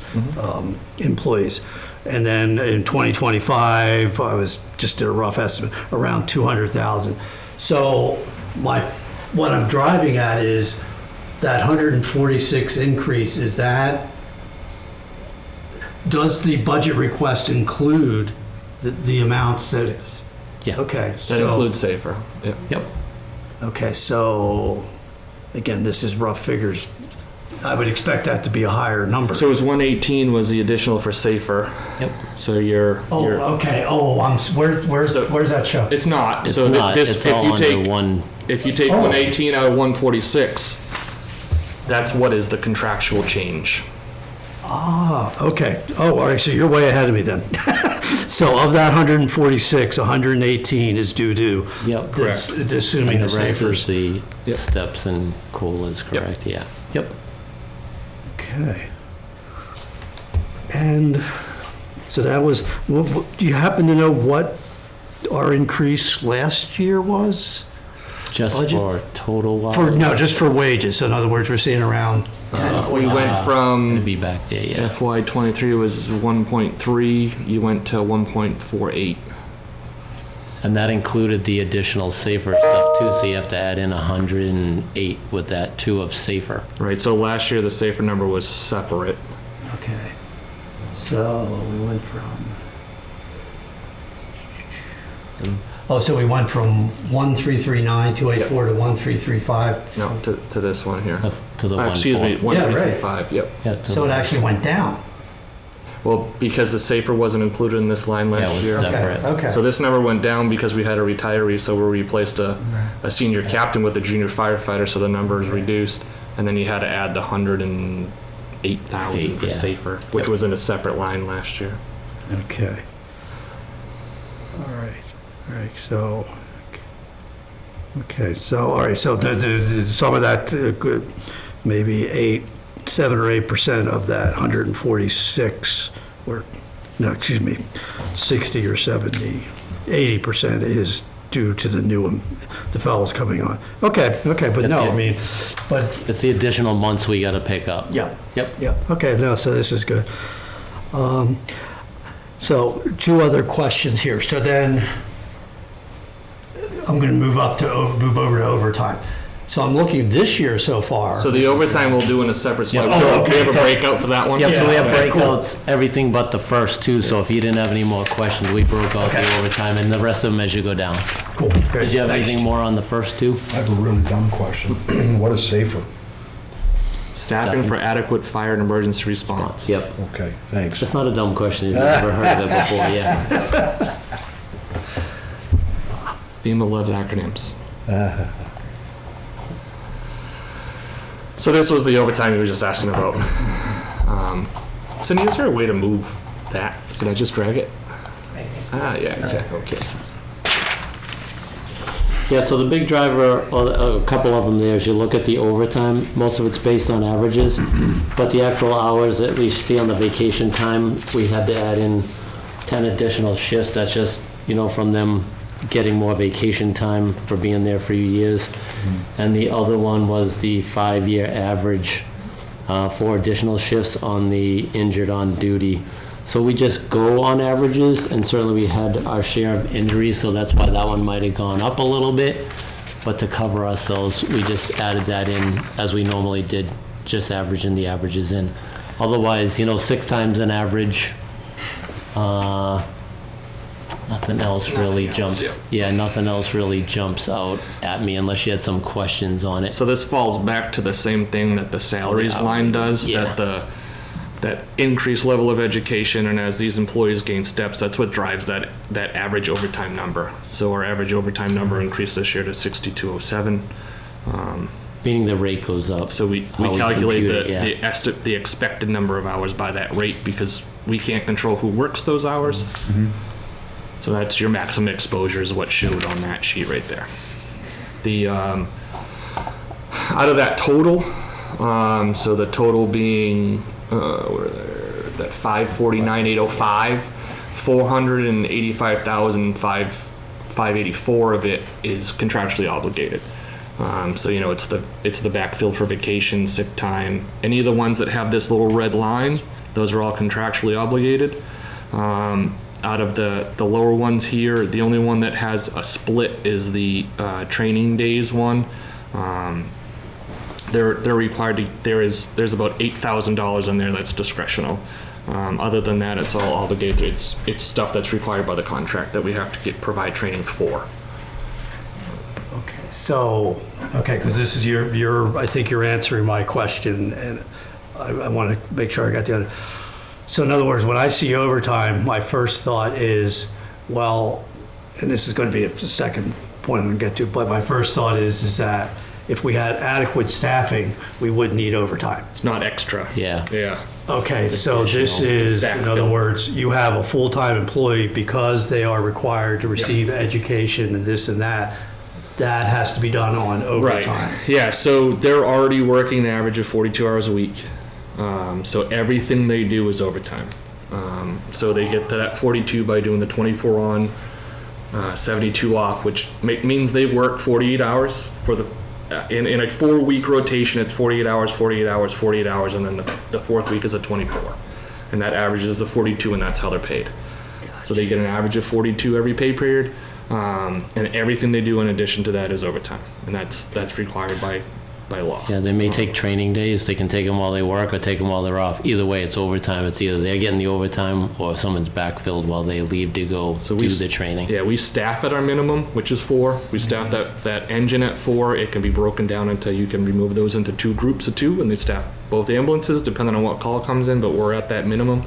employees. And then in 2025, I was just did a rough estimate, around 200,000. So what I'm driving at is that 146 increase, is that, does the budget request include the amounts that? Yes. Yeah. Okay. That so- includes safer. Yep. Yep. Okay, so, again, this is rough figures. I would expect that to be a higher number. So it was 118 was the additional for safer. Yep. So you're. Oh, okay, where's that show? It's not. It's so not. This, It's if all you under take one. if you take Oh. 118 out of 146, that's what is the contractual change. Okay, oh, all right, so you're way ahead of me then. So of that 146, 118 is due to. Yep. That's assuming And the the rest savers. is the Yep. steps and COLAs, correct? Yeah. Yep. Okay. And so that was, do you happen to know what our increase last year was? Just Budget? for total wise? No, just for wages. So in other words, we're seeing around 10. We went It'd from be back there, yeah. FY23 was 1.3. You went to 1.48. And that included the additional safer stuff too, so you have to add in 108 with that too of safer. Right. So last year the safer number was separate. Okay. So we went from. So we went from 1,339, 284 to 1,335. No, to this one here. To the Excuse me, 1.4. Yeah, right. 1335. Yep. Yeah, to So it the- actually went down. Well, because the safer wasn't included in this line Yeah, it last was year. separate. Okay. So this number went down because we had a retiree, so we replaced a senior captain with a junior firefighter, so the number is reduced. And then you had to add the 108,000 for Yeah. safer, which was in a separate line last year. Okay. All right. So, okay. So, all right. So some of that, maybe 7 or 8% of that 146, or no, excuse me, 60 or 70, 80% is due to the fellows coming on. Okay. But no, I mean, but It's the additional months we gotta pick up. yeah. Yep. Yeah, okay, no, so this is good. So two other questions here. So then I'm going to move over to overtime. So I'm looking this year so far. So the overtime we'll do in a separate slide. Yeah. So Oh, okay. we have a So- breakout for that one? Yep, so we have okay, cool. breakouts, everything but the first two, so if you didn't have any more questions, we broke out Okay. the overtime and the rest of them as you go down. Cool. Great. Did you have Thanks. anything more on the first two? I have a really dumb question. What is safer? Staffing for adequate fire and emergency response. Yep. Okay, thanks. That's not a dumb question, you've never heard of it before, yeah. FEMA loves acronyms. So this was the overtime you were just asking about. Cindy, is there a way to move that? Did I just drag it? Yeah, exactly. Okay. Yeah, so the big driver, or a couple of them there, is you look at the overtime, most of it's based on averages, but the actual hours that we see on the vacation time, we had to add in 10 additional shifts. That's just, from them getting more vacation time for being there for a few years. And the other one was the 5-year average, 4 additional shifts on the injured on duty. So we just go on averages, and certainly we had our share of injuries, so that's why that one might have gone up a little bit. But to cover ourselves, we just added that in as we normally did, just averaging the averages in. Otherwise, 6 times an average, nothing else really jumps. Yeah, nothing else really jumps out at me unless you had some questions on it. So this falls back to the same thing that the salaries line does, Yeah. that increased level of education, and as these employees gain steps, that's what drives that average overtime number. So our average overtime number increased this year to 6207. Meaning the rate goes up. So we How calculate compute it, the expected number of hours by that rate because we can't control who works those hours. So that's your maximum exposure is what showed on that sheet right there. The out of that total, so the total being where that 549,805, 485,584 of it is contractually obligated. So it's the backfill for vacation, sick time. Any of the ones that have this little red line, those are all contractually obligated. Out of the lower ones here, the only one that has a split is the training days one. They're required to. There's about $8,000 in there that's discretional. Other than that, it's all obligated. It's stuff that's required by the contract that we have to provide training for. Okay, because this is I think you're answering my question, and I want to make sure I got the other. So in other words, when I see overtime, my first thought is, well, and this is going to be the second point I'm going to get to, but my first thought is that if we had adequate staffing, we wouldn't need overtime. It's not extra. Yeah. Yeah. Okay, so this is, in other words, you have a full-time employee because they are required to receive education and this and that. That has to be done on overtime. Right. Yeah. So they're already working an average of 42 hours a week. So everything they do is overtime. So they get to that 42 by doing the 24 on, 72 off, which means they work 48 hours for the. In a 4-week rotation, it's 48 hours, 48 hours, 48 hours, and then the fourth week is a 24. And that averages the 42, and that's how they're paid. Gotcha. So they get an average of 42 every pay period, and everything they do in addition to that is overtime, and that's required by law. Yeah, they may take training days. They can take them while they work or take them while they're off. Either way, it's overtime. It's either they're getting the overtime or someone's backfilled while they leave to go do the training. Yeah, we staff at our minimum, which is 4. We staff that engine at 4. It can be broken down until you can remove those into 2 groups of 2, and they staff both ambulances depending on what call comes in, but we're at that minimum.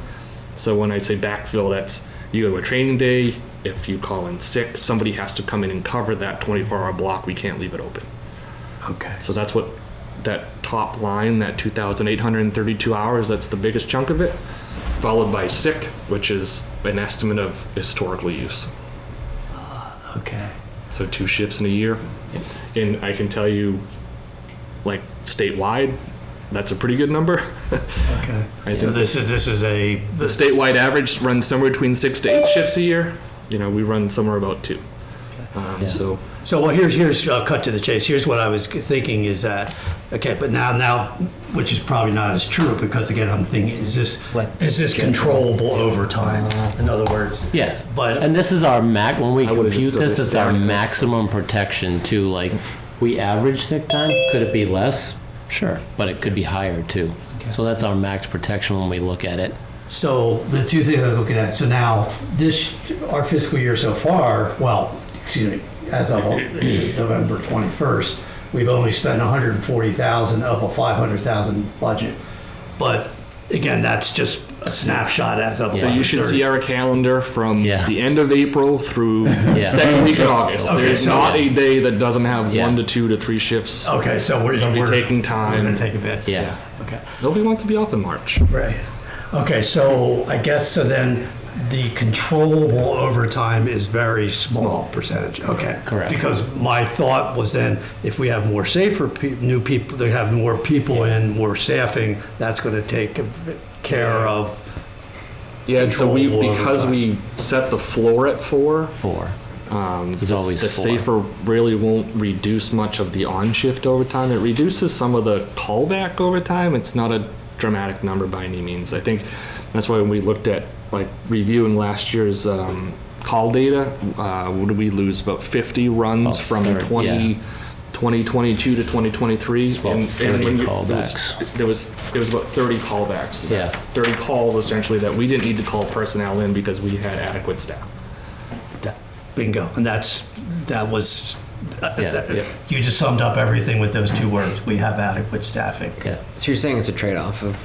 So when I say backfill, that's you go to a training day. If you call in sick, somebody has to come in and cover that 24-hour block. We can't leave it open. Okay. So that's what that top line, that 2,832 hours, that's the biggest chunk of it, followed by sick, which is an estimate of historical use. Okay. So 2 shifts in a year. And I can tell you, like statewide, that's a pretty good number. Okay. So this is the statewide average runs somewhere between 6 to 8 shifts a year. We run somewhere about 2. So well, here's cut to the chase. Here's what I was thinking is that, okay, but now, which is probably not as true because again, I'm thinking, is this controllable overtime? In other words, Yes, but and this is our when we would've just compute this, done it's our this. maximum protection too. Like, we average sick time. Could it be less? Sure, but it could be higher too. Okay. So that's our max protection when we look at it. So the two things I was looking at. So now our fiscal year so far, as of November 21st, we've only spent $140,000 of a $500,000 budget. But again, that's just a snapshot as of. So you should see our calendar from the end of April through second week of August. Okay, There's not a day that doesn't have 1 to 2 to 3 shifts. Okay, so we're taking time. We're going to take a bit. Yeah. Okay. Nobody wants to be off in March. Right. Okay, so I guess then the controllable overtime is very small percentage. Okay. Correct. Because my thought was then if we have more safer new people, they have more people in, more staffing, that's going to take care of. Yeah, so because overtime. we set the floor at 4. 4. There's always the 4. safer really won't reduce much of the on-shift overtime. It reduces some of the callback overtime. It's not a dramatic number by any means. I think that's why when we looked at reviewing last year's call data, what did we lose? About 50 runs About from 30, 2022 to 2023. About 30 callbacks. It was about 30 callbacks. Yeah. 30 calls essentially that we didn't need to call personnel in because we had adequate staff. Bingo. And that was. Yeah. You just summed up everything with those 2 words. We have adequate staffing. Yeah. So you're saying it's a trade-off of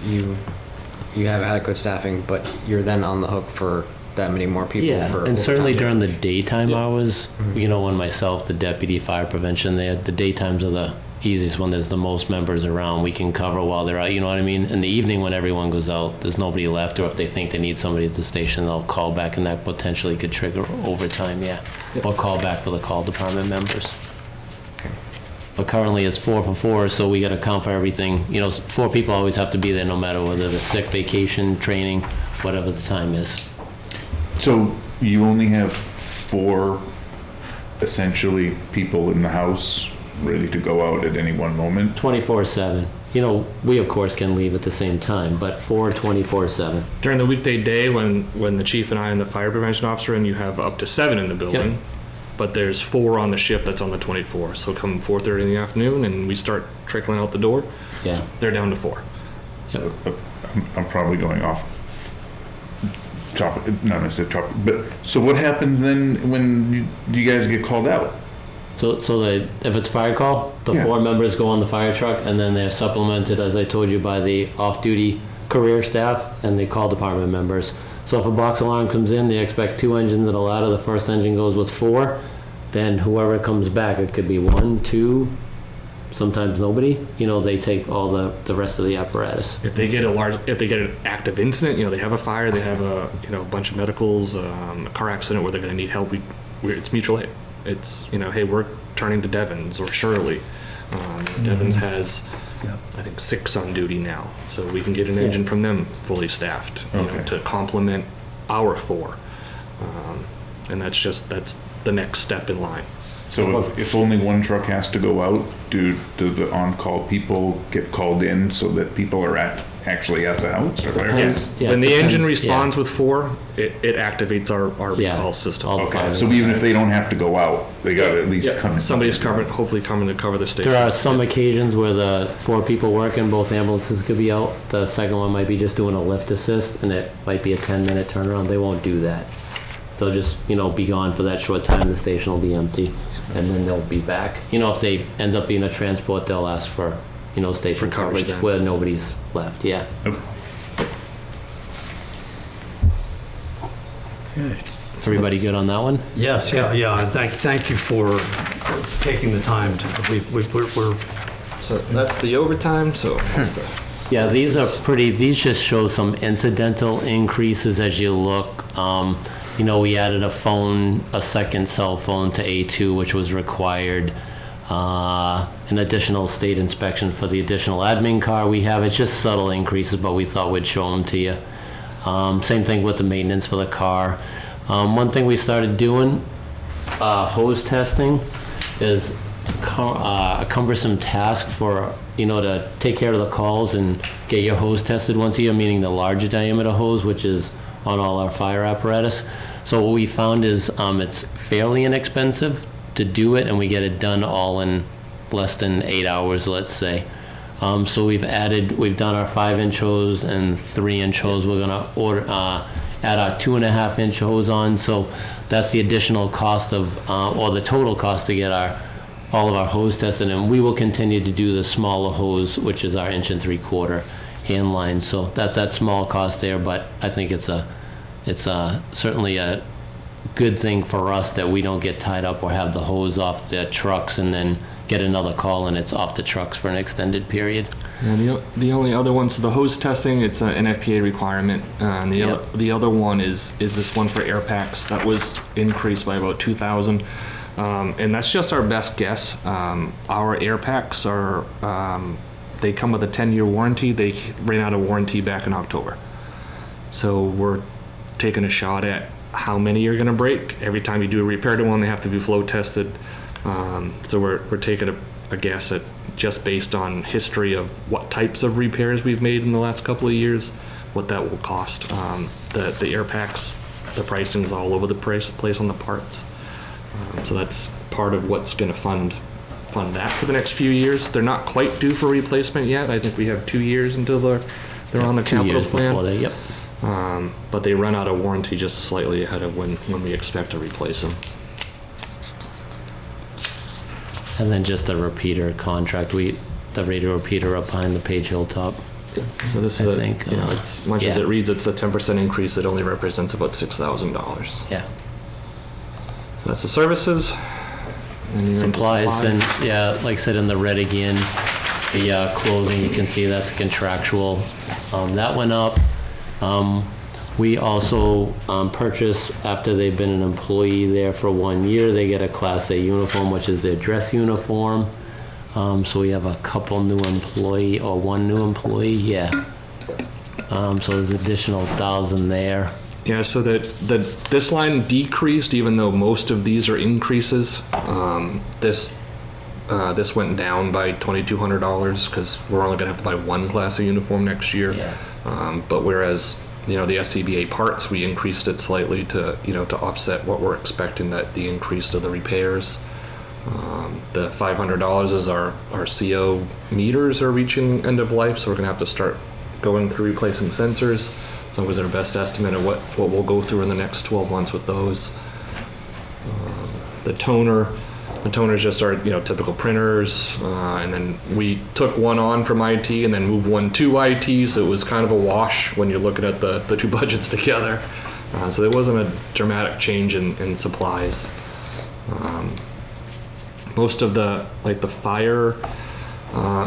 you have adequate staffing, but you're then on the hook for that many more people. Yeah, for and certainly overtime. during the daytime hours, when myself, the deputy fire prevention, the daytimes are the easiest when there's the most members around. We can cover while they're out, you know what I mean? In the evening when everyone goes out, there's nobody left, or if they think they need somebody at the station, they'll call back, and that potentially could trigger overtime, yeah. Or call back for the call department members. But currently it's 4 for 4, so we gotta account for everything. You know, 4 people always have to be there no matter whether they're sick, vacation, training, whatever the time is. So you only have 4 essentially people in the house ready to go out at any one moment? 24/7. You know, we of course can leave at the same time, but 24/7. During the weekday day, when the chief and I and the fire prevention officer, and you have up to 7 in the building, Yep. but there's 4 on the shift that's on the 24. So come 4:30 in the afternoon and we start trickling out the door, Yeah. they're down to 4. Yep. I'm probably going off topic, not necessarily topic, but so what happens then when you guys get called out? So if it's fire call, the Yeah. 4 members go on the fire truck, and then they're supplemented, as I told you, by the off-duty career staff and the call department members. So if a box alarm comes in, they expect 2 engines and a ladder. The first engine goes with 4. Then whoever comes back, it could be 1, 2, sometimes nobody. You know, they take all the rest of the apparatus. If they get an active incident, you know, they have a fire, they have a bunch of medicals, a car accident where they're going to need help. It's mutual aid. It's, hey, we're turning to Devon's or Shirley. Devon's has, Yeah. I think, 6 on duty now, so we can get an engine from them fully staffed, Okay. to complement our 4. And that's the next step in line. So if only one truck has to go out, do the on-call people get called in so that people are actually at the house? Or where? Yes. Yeah, When the depends, engine yeah. responds with 4, it activates our Yeah. recall system. All the Okay, fire. so even if they don't have to go out, they gotta at least come in. Somebody's hopefully coming to cover the station. There are some occasions where the 4 people working, both ambulances could be out. The second one might be just doing a lift assist, and it might be a 10-minute turnaround. They won't do that. They'll just, be gone for that short time. The station will be empty, and then they'll be back. If they ends up being a transport, they'll ask for, station For coverage coverage then. where nobody's left, yeah. Okay. Okay. Everybody good on that one? Yes, yeah, and thank you for taking the time to, we're, So that's the overtime, so what's the... Yeah, these just show some incidental increases as you look. We added a second cell phone to A2, which was required. An additional state inspection for the additional admin car we have. It's just subtle increases, but we thought we'd show them to you. Same thing with the maintenance for the car. One thing we started doing, hose testing, is a cumbersome task for, to take care of the calls and get your hose tested once a year, meaning the larger diameter hose, which is on all our fire apparatus. So what we found is it's fairly inexpensive to do it, and we get it done all in less than 8 hours, let's say. So we've done our 5-inch hose and 3-inch hose. We're gonna add our 2.5-inch hose on. So that's the additional cost of, or the total cost to get all of our hose tested. And we will continue to do the smaller hose, which is our 1 3/4 hand line. So that's that small cost there, but I think it's certainly a good thing for us that we don't get tied up or have the hose off the trucks and then get another call and it's off the trucks for an extended period. Yeah, the only other one, so the hose testing, it's an FPA requirement. And the other one is this one for air packs that was increased by about $2,000. And that's just our best guess. Our air packs are, they come with a 10-year warranty. They ran out of warranty back in October. So we're taking a shot at how many are gonna break. Every time you do a repair to one, they have to be flow tested. So we're taking a guess at, just based on history of what types of repairs we've made in the last couple of years, what that will cost. The air packs, the pricing's all over the place on the parts. So that's part of what's gonna fund that for the next few years. They're not quite due for replacement yet. I think we have 2 years until they're on the 2 capital years plan. before that, yep. But they run out of warranty just slightly ahead of when we expect to replace them. And then just a repeater contract. The radio repeater up behind the Page Hill top. So this I is, think, it's much as yeah. it reads, it's a 10% increase. It only represents about $6,000. Yeah. So that's the services. And you're into Supplies, and yeah, like I said, in the red again, the clothing, you can see that's contractual. That went up. We also purchased, after they've been an employee there for 1 year, they get a Class A uniform, which is their dress uniform. So we have a couple new employee, or one new employee, yeah. So there's additional 1,000 there. Yeah, so this line decreased, even though most of these are increases. This went down by $2,200 because we're only gonna have to buy one Class A uniform next year. Yeah. But whereas, the SCBA parts, we increased it slightly to, to offset what we're expecting, that the increase to the repairs. The $500 is our CO meters are reaching end of life, so we're gonna have to start going through replacing sensors. So it was our best estimate of what we'll go through in the next 12 months with those. The toners just are, typical printers, and then we took one on from IT and then moved one to IT, so it was kind of a wash when you're looking at the two budgets together. So there wasn't a dramatic change in supplies. Most of the fire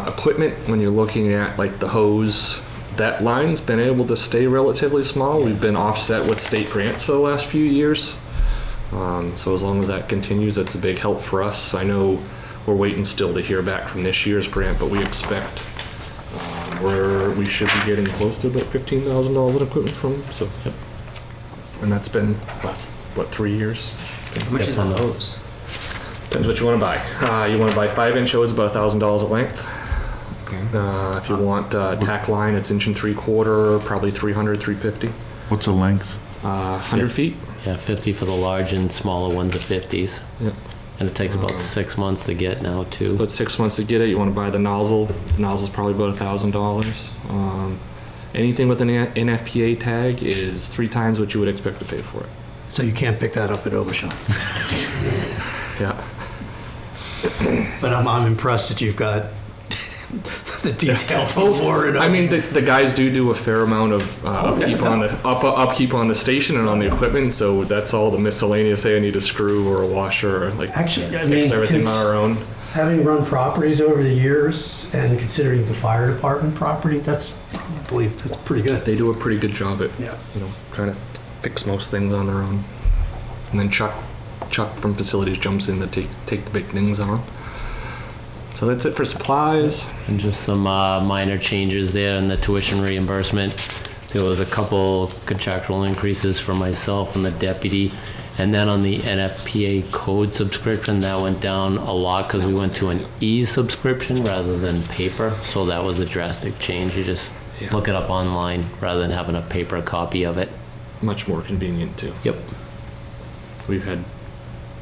equipment, when you're looking at the hose, that line's been able to stay relatively small. We've been offset with state grants for the last few years. So as long as that continues, it's a big help for us. I know we're waiting still to hear back from this year's grant, but we expect we should be getting close to about $15,000 in equipment from them. So, yep. And that's been, what, 3 years? How much is a hose? Depends what you want to buy. You want to buy 5-inch hose, about $1,000 a length. Okay. If you want tack line, it's 1 3/4 inch, probably 300, 350. What's the length? 100 feet. Yeah, 50 for the large, and smaller ones are 50s. Yep. And it takes about 6 months to get now, too. About 6 months to get it. You want to buy the nozzle. The nozzle's probably about $1,000. Anything with an NFPA tag is 3 times what you would expect to pay for it. So you can't pick that up at Overshot. Yeah. But I'm impressed that you've got the detail for it. I mean, the guys do a fair amount of upkeep on the station and on the equipment, so that's all the miscellaneous. Say I need a screw or a washer, or Actually, I fix mean, everything on our own. Having run properties over the years and considering the fire department property, that's pretty good. They do a pretty good job at Yeah. trying to fix most things on their own. And then Chuck from facilities jumps in to take the big things on. So that's it for supplies. And just some minor changes there in the tuition reimbursement. There was a couple contractual increases for myself and the deputy. And then on the NFPA code subscription, that went down a lot because we went to an e-subscription rather than paper. So that was a drastic change. You just look it up online rather than having a paper copy of it. Much more convenient too. Yep. We've had,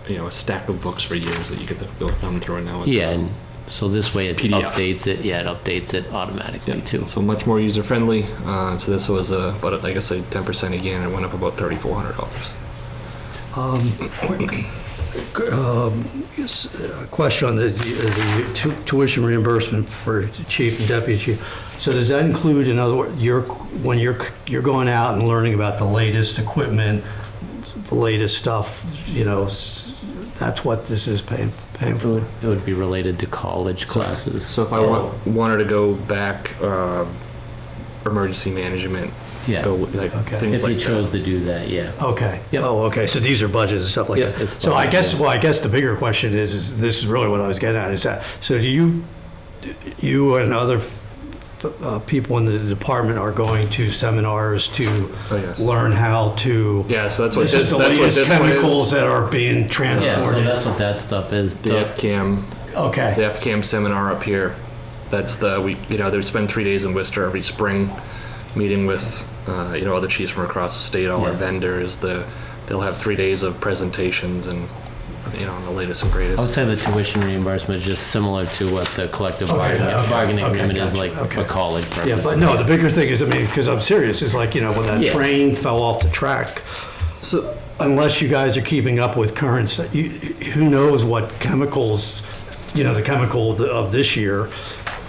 a stack of books for years that you get to go thumb through, and now it's Yeah, and so this way it PDF. updates it. Yeah, it updates it automatically too. So much more user friendly. So this was about, like I say, 10% again. It went up about $3,400. Question on the tuition reimbursement for chief and deputy chief. So does that include, in other words, when you're going out and learning about the latest equipment, the latest stuff, that's what this is paying for? It would be related to college classes. So if I wanted to go back, emergency management, Yeah. go Okay. things If like you chose that. to do that, yeah. Okay. Yep. Oh, okay. So these are budgets and stuff like Yep, that. it's So I budget. guess the bigger question is this is really what I was getting at, is that, so do you and other people in the department are going to seminars to Oh, yes. learn how to, Yeah, so that's what this is the that's what latest this one is. chemicals that are being Yeah, so transported? that's what that stuff is. The FCAM, Okay. the FCAM seminar up here. That's they spend 3 days in Worcester every spring, meeting with other chiefs from across the state, all our Yeah. vendors. They'll have 3 days of presentations and the latest and I would greatest. say the tuition reimbursement is just similar to what the collective bargaining okay, agreement is gotcha, like okay. for college purposes. Yeah, but no, the bigger thing is, because I'm serious, is like, when that Yeah. train fell off the track, So unless you guys are keeping up with current stuff, who knows what chemicals, the chemical of this year,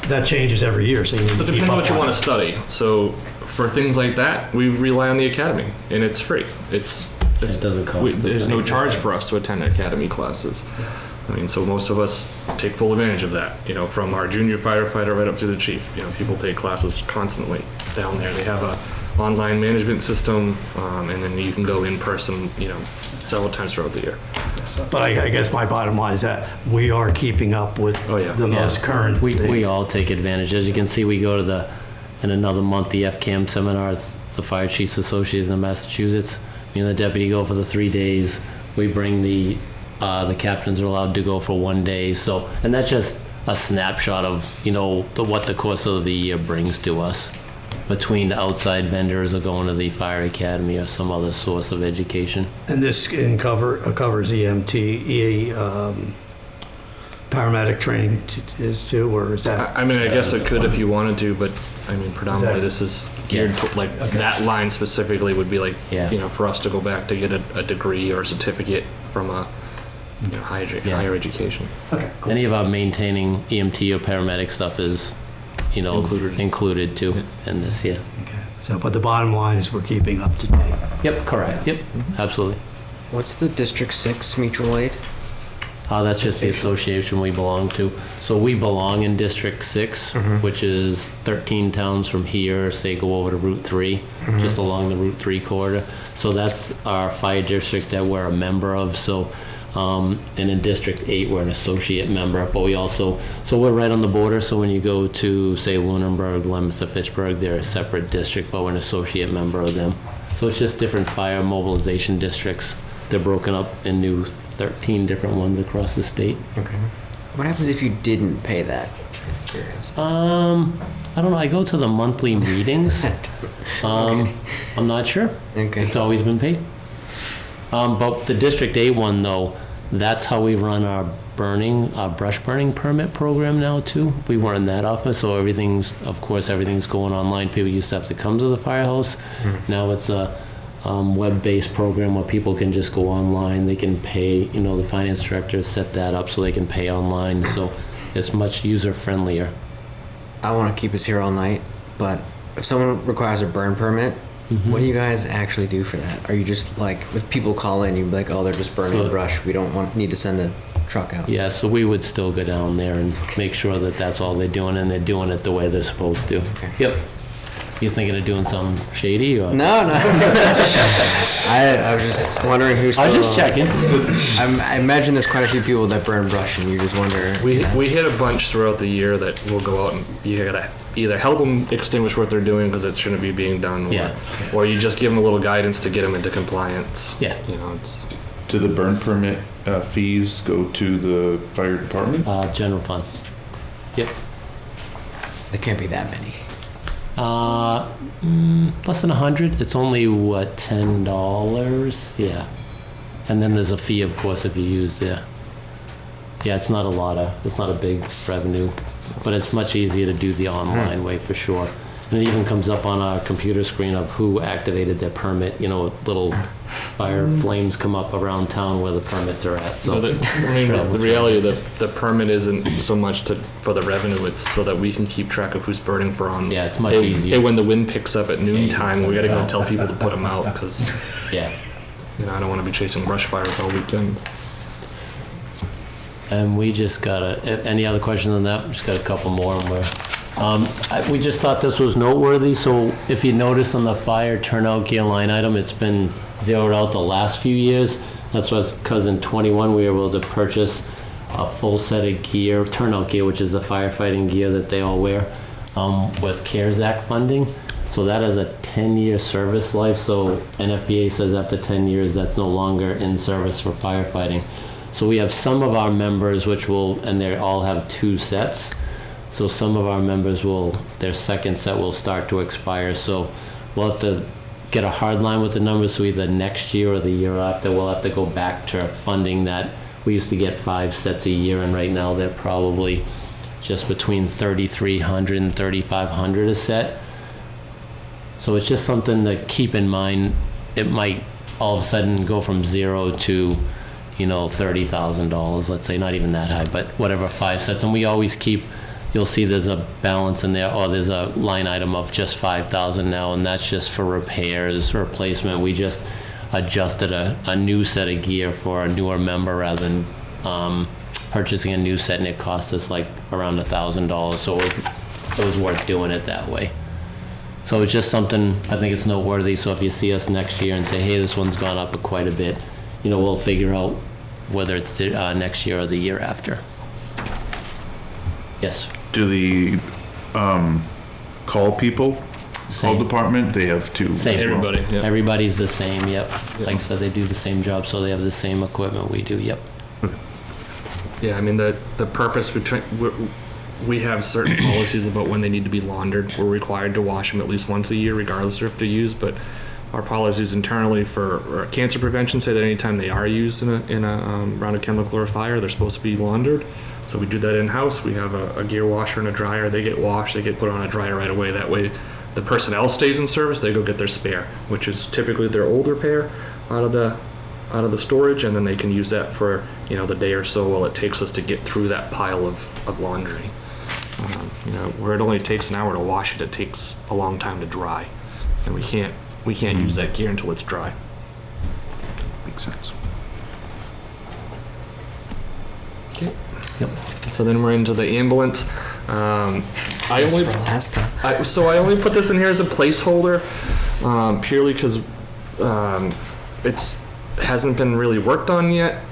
that changes every year, so you need to It keep depends on up what you on want it. to study. So for things like that, we rely on the academy, and it's free. It doesn't cost us There's no anything. charge for us to attend academy classes. I mean, so most of us take full advantage of that, you know, from our junior firefighter right up to the chief. You know, people take classes constantly down there. They have a online management system, and then you can go in person, you know, several times throughout the year. But I guess my bottom line is that we are keeping up with Oh, yeah. the most current We things. all take advantage. As you can see, we go to in another month, the FCAM seminars, it's the Fire Chiefs Association in Massachusetts. Me and the deputy go for the 3 days. We bring the captains are allowed to go for 1 day. So, and that's just a snapshot of, you know, what the course of the year brings to us. Between outside vendors or going to the fire academy or some other source of education. And this covers EMT, paramedic training is too, or is that? I mean, I guess it could if you wanted to, but I mean, predominantly this is geared to, like, that line specifically would be like, Yeah. you know, for us to go back to get a degree or a certificate from a, you know, higher education. Okay, cool. Any of our maintaining EMT or paramedic stuff is, you know, included too in this, yeah. Okay. So, but the bottom line is we're keeping up to date. Yep, correct. Yep, absolutely. What's the District 6 mutual aid? That's just the association we belong to. So we belong in District 6, which is 13 towns from here, say go over to Route 3, just along the Route 3 corridor. So that's our fire district that we're a member of. So, and in District 8, we're an associate member, but we also, so we're right on the border. So when you go to, say, Lunenburg, Leominster, Fitchburg, they're a separate district, but we're an associate member of them. So it's just different fire mobilization districts. They're broken up in new 13 different ones across the state. Okay. What happens if you didn't pay that? Curious. I don't know. I go to the monthly meetings. I'm not sure. Okay. It's always been paid. But the District 8 one, though, that's how we run our brush burning permit program now, too. We weren't in that office, so everything's going online. People used to have to come to the firehouse. Now it's a web-based program where people can just go online. They can pay, you know, the finance director set that up so they can pay online. So it's much user-friendlier. I want to keep us here all night, but if someone requires a burn permit, what do you guys actually do for that? Are you just like, if people call in, you'd be like, oh, they're just burning So- brush. We don't need to send a truck out. Yeah, so we would still go down there and make sure that that's all they're doing and they're doing it the way they're supposed to. Okay. Yep. You thinking of doing something shady or? No. I was just wondering who's still... I was just checking. I imagine there's quite a few people that burn brush, and you just wonder... We hit a bunch throughout the year that will go out and you gotta either help them extinguish what they're doing because it shouldn't be being done, or you just give them a little guidance to get them into compliance. Yeah. You know, it's... Do the burn permit fees go to the fire department? General fund. Yep. There can't be that many. Less than 100. It's only, what, $10? Yeah. And then there's a fee, of course, if you use the... Yeah, it's not a big revenue, but it's much easier to do the online way for sure. And it even comes up on our computer screen of who activated their permit. You know, little fire flames come up around town where the permits are at. So the reality of the permit isn't so much for the revenue, it's so that we can keep track of who's burning for on. Yeah, it's much easier. When the wind picks up at noon time, we gotta go Yeah. tell people to put them out, because, Yeah. you know, I don't wanna be chasing brush fires all weekend. And we just got any other questions on that? We just got a couple more and we just thought this was noteworthy. So if you notice on the fire turnout gear line item, it's been zeroed out the last few years. That's because in 21 we were able to purchase a full set of gear, turnout gear, which is the firefighting gear that they all wear, with CARES Act funding. So that has a 10-year service life. So NFPA says after 10 years, that's no longer in service for firefighting. So we have some of our members and they all have 2 sets. So some of our members their second set will start to expire. So we'll have to get a hard line with the numbers. So either next year or the year after, we'll have to go back to funding that. We used to get 5 sets a year, and right now they're probably just between $3,300 and $3,500 a set. So it's just something to keep in mind. It might all of a sudden go from 0 to, you know, $30,000, let's say, not even that high, but whatever, 5 sets. And we always keep, you'll see there's a balance in there, or there's a line item of just $5,000 now, and that's just for repairs, replacement. We just adjusted a new set of gear for a newer member rather than purchasing a new set, and it cost us like around $1,000. So it was worth doing it that way. So it's just something, I think it's noteworthy. So if you see us next year and say, hey, this one's gone up quite a bit, we'll figure out whether it's next year or the year after. Yes. Do the call people, Same. call department, they have two? Same. as well? Everybody. Yeah. Everybody's the same, yep. Like I said, they do the same job, so they have the same equipment we do, yep. Yeah, I mean, the purpose between, we have certain policies about when they need to be laundered. We're required to wash them at least once a year, regardless of if they're used, but our policies internally for cancer prevention say that anytime they are used in a round of chemical or fire, they're supposed to be laundered. So we do that in-house. We have a gear washer and a dryer. They get washed, they get put on a dryer right away. That way the personnel stays in service, they go get their spare, which is typically their old repair out of the storage, and then they can use that for the day or so while it takes us to get through that pile of laundry. Where it only takes an hour to wash it takes a long time to dry, and we can't use that gear until it's dry. Makes sense. Okay. Yep. So then we're into the ambulance. I only For last time. I only put this in here as a placeholder, purely because it's hasn't been really worked on yet.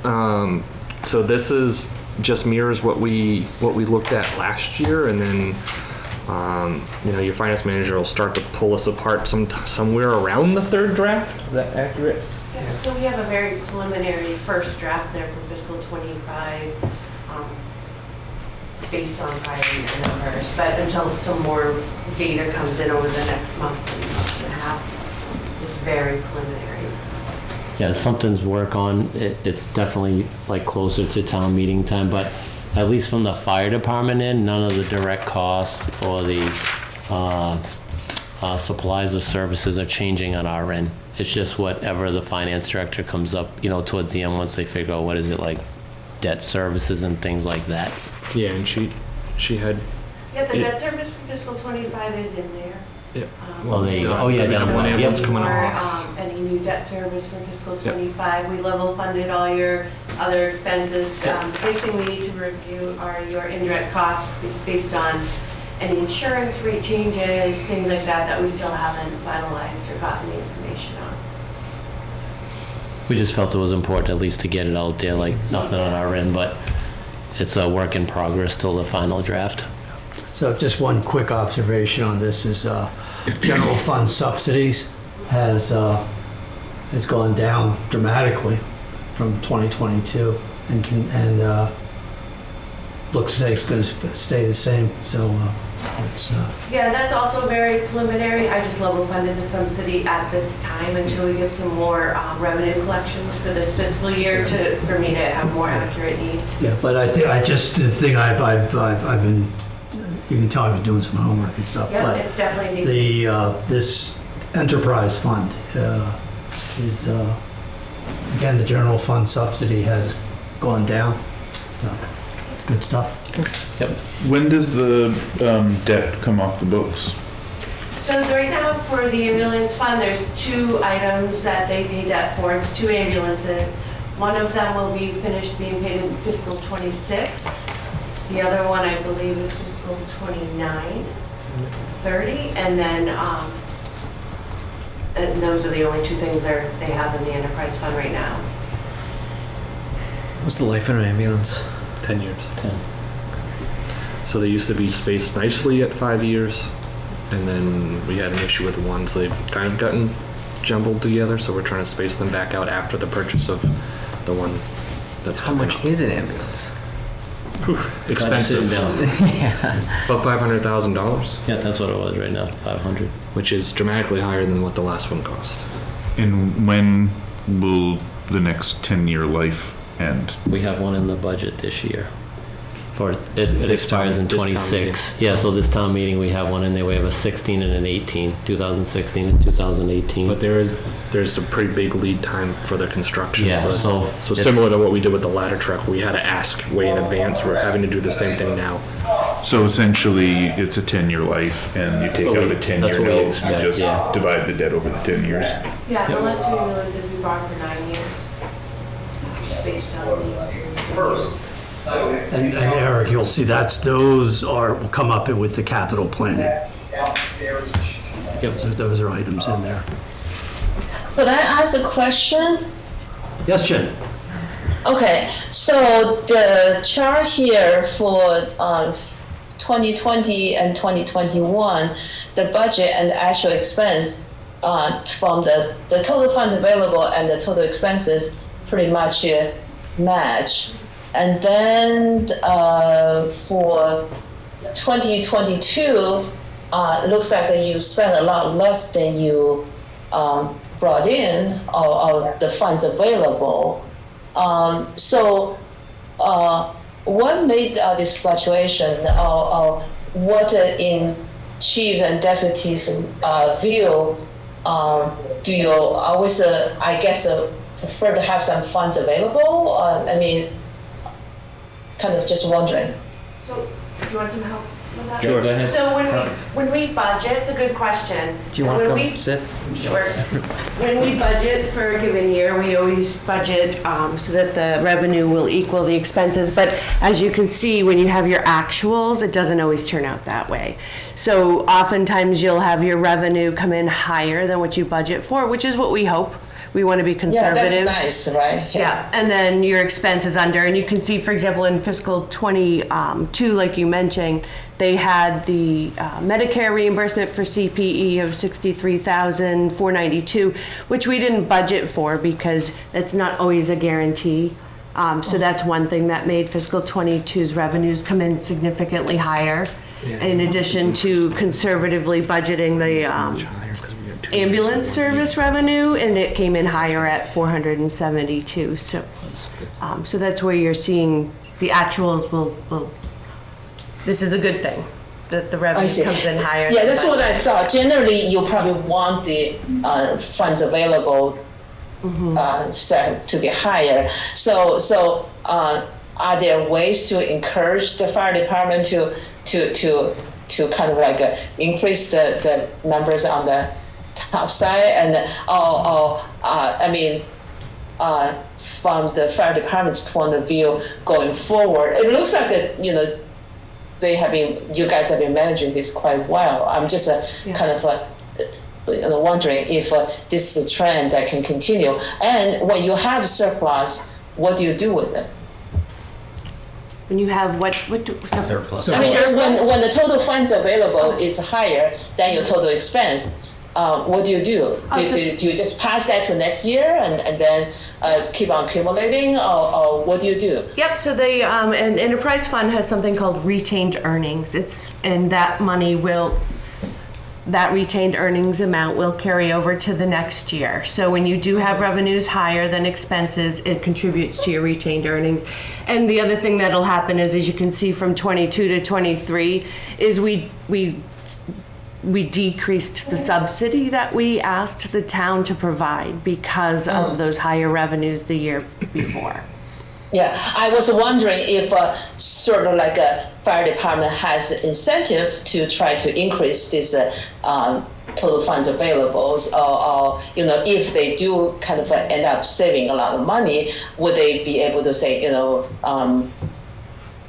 So this is just mirrors what we looked at last year, and then your finance manager will start to pull us apart somewhere around the third draft. Is that accurate? Yeah, so we have a very preliminary first draft there for fiscal 25, based on prior year numbers, but until some more data comes in over the next month and a half, it's very preliminary. Yeah, something's work on. It's definitely like closer to town meeting time, but at least from the fire department end, none of the direct costs or the supplies or services are changing on our end. It's just whatever the finance director comes up, towards the end once they figure out what is it like debt services and things like that. Yeah, and she had. Yeah, the debt service for fiscal 25 is in there. Yeah. Well, there you go. Oh, yeah, We have down one one. ambulance Yep. coming Or, off. any new debt service for fiscal 25. We level funded all your other expenses. Big thing we need to review are your indirect costs based on any insurance rate changes, things like that we still haven't finalized or gotten the information on. We just felt it was important at least to get it out there, like nothing on our end, but it's a work in progress till the final draft. So just one quick observation on this is general fund subsidies has gone down dramatically from 2022 and looks like it's going to stay the same. So it's Yeah, that's also very preliminary. I just level funded the subsidy at this time until we get some more revenue collections for this fiscal year for me to have more accurate needs. yeah. But I think the thing I've been, you can tell I've been doing some homework and stuff. Yeah, But it's definitely decreased. this enterprise fund is again, the general fund subsidy has gone down. So it's good stuff. Yep. When does the debt come off the books? So right now for the ambulance fund, there's 2 items that they pay debt for. It's 2 ambulances. One of them will be finished being paid in fiscal 26. The other one, I believe, is fiscal 29, 30, and then and those are the only 2 things they have in the enterprise fund right now. What's the life of an ambulance? 10 years. So they used to be spaced nicely at 5 years, and then we had an issue with one, so they've kind of gotten jumbled together. So we're trying to space them back out after the purchase of the one that's How coming much up. is an ambulance? Expensive. Down. About $500,000, Yeah, that's what it was right now, 500. which is dramatically higher than what the last one cost. And when will the next 10-year life end? We have one in the budget this year. It This expires town- in this town 26. meeting. Yeah, so this town meeting, we have one in there. We have a 16 and an 18, 2016 and 2018. But there's a pretty big lead time for the construction. Yeah, so so it's- similar to what we did with the ladder truck, we had to ask way in advance. We're having to do the same thing now. So essentially, it's a 10-year life, and you take So out we- a that's 10-year what we note, expect, you just yeah. divide the debt over the 10 years. Yeah, the last 2 ambulances we bought for 9 years, based on needs. And Eric, you'll see those will come up with the capital planning. So those are items in there. Could I ask a question? Yes, Jen? Okay, so the chart here for 2020 and 2021, the budget and the actual expense from the total funds available and the total expenses pretty much match. And then for 2022, looks like you spent a lot less than you brought in or the funds available. So what made this fluctuation, or what in chief and deputies' view, do you always, I guess, prefer to have some funds available? I mean, kind of just wondering. So, do you want some help with that? Sure, go ahead. So when we budget, it's a good question. Do you want to When come we- sit? Sure. When we budget for a given year, we always budget so that the revenue will equal the expenses. But as you can see, when you have your actuals, it doesn't always turn out that way. So oftentimes you'll have your revenue come in higher than what you budget for, which is what we hope. We want to be Yeah, conservative. that's nice, right? Yeah, and then your expense is under, and you can see, for example, in fiscal 22, like you mentioned, they had the Medicare reimbursement for CPE of $63,492, which we didn't budget for because that's not always a guarantee. So that's one thing that made fiscal 22's revenues come in significantly higher. In addition to conservatively budgeting the ambulance service revenue, and it came in higher at 472. So that's where you're seeing the actuals will. This is a good thing that the I revenue see. comes in higher. Yeah, than that's what I budget. thought. Generally, you probably want the funds available set to be higher. So are there ways to encourage the fire department to kind of like increase the numbers on the top side? And I mean, from the fire department's point of view going forward, it looks like you guys have been managing this quite well. I'm just kind of wondering if this is a trend that can continue. And when you have surplus, what do you do with it? When you have Surplus. I mean, when the total funds available is higher than your total expense, what do you do? Do you just pass that to next year and then keep on accumulating, or what do you do? Yep. So they an enterprise fund has something called retained earnings. And that money that retained earnings amount will carry over to the next year. So when you do have revenues higher than expenses, it contributes to your retained earnings. And the other thing that'll happen is, as you can see from 22 to 23, is we decreased the subsidy that we asked the town to provide because of those higher revenues the year before. Yeah, I was wondering if sort of like a fire department has incentive to try to increase this total funds available, or if they do kind of end up saving a lot of money, would they be able to say,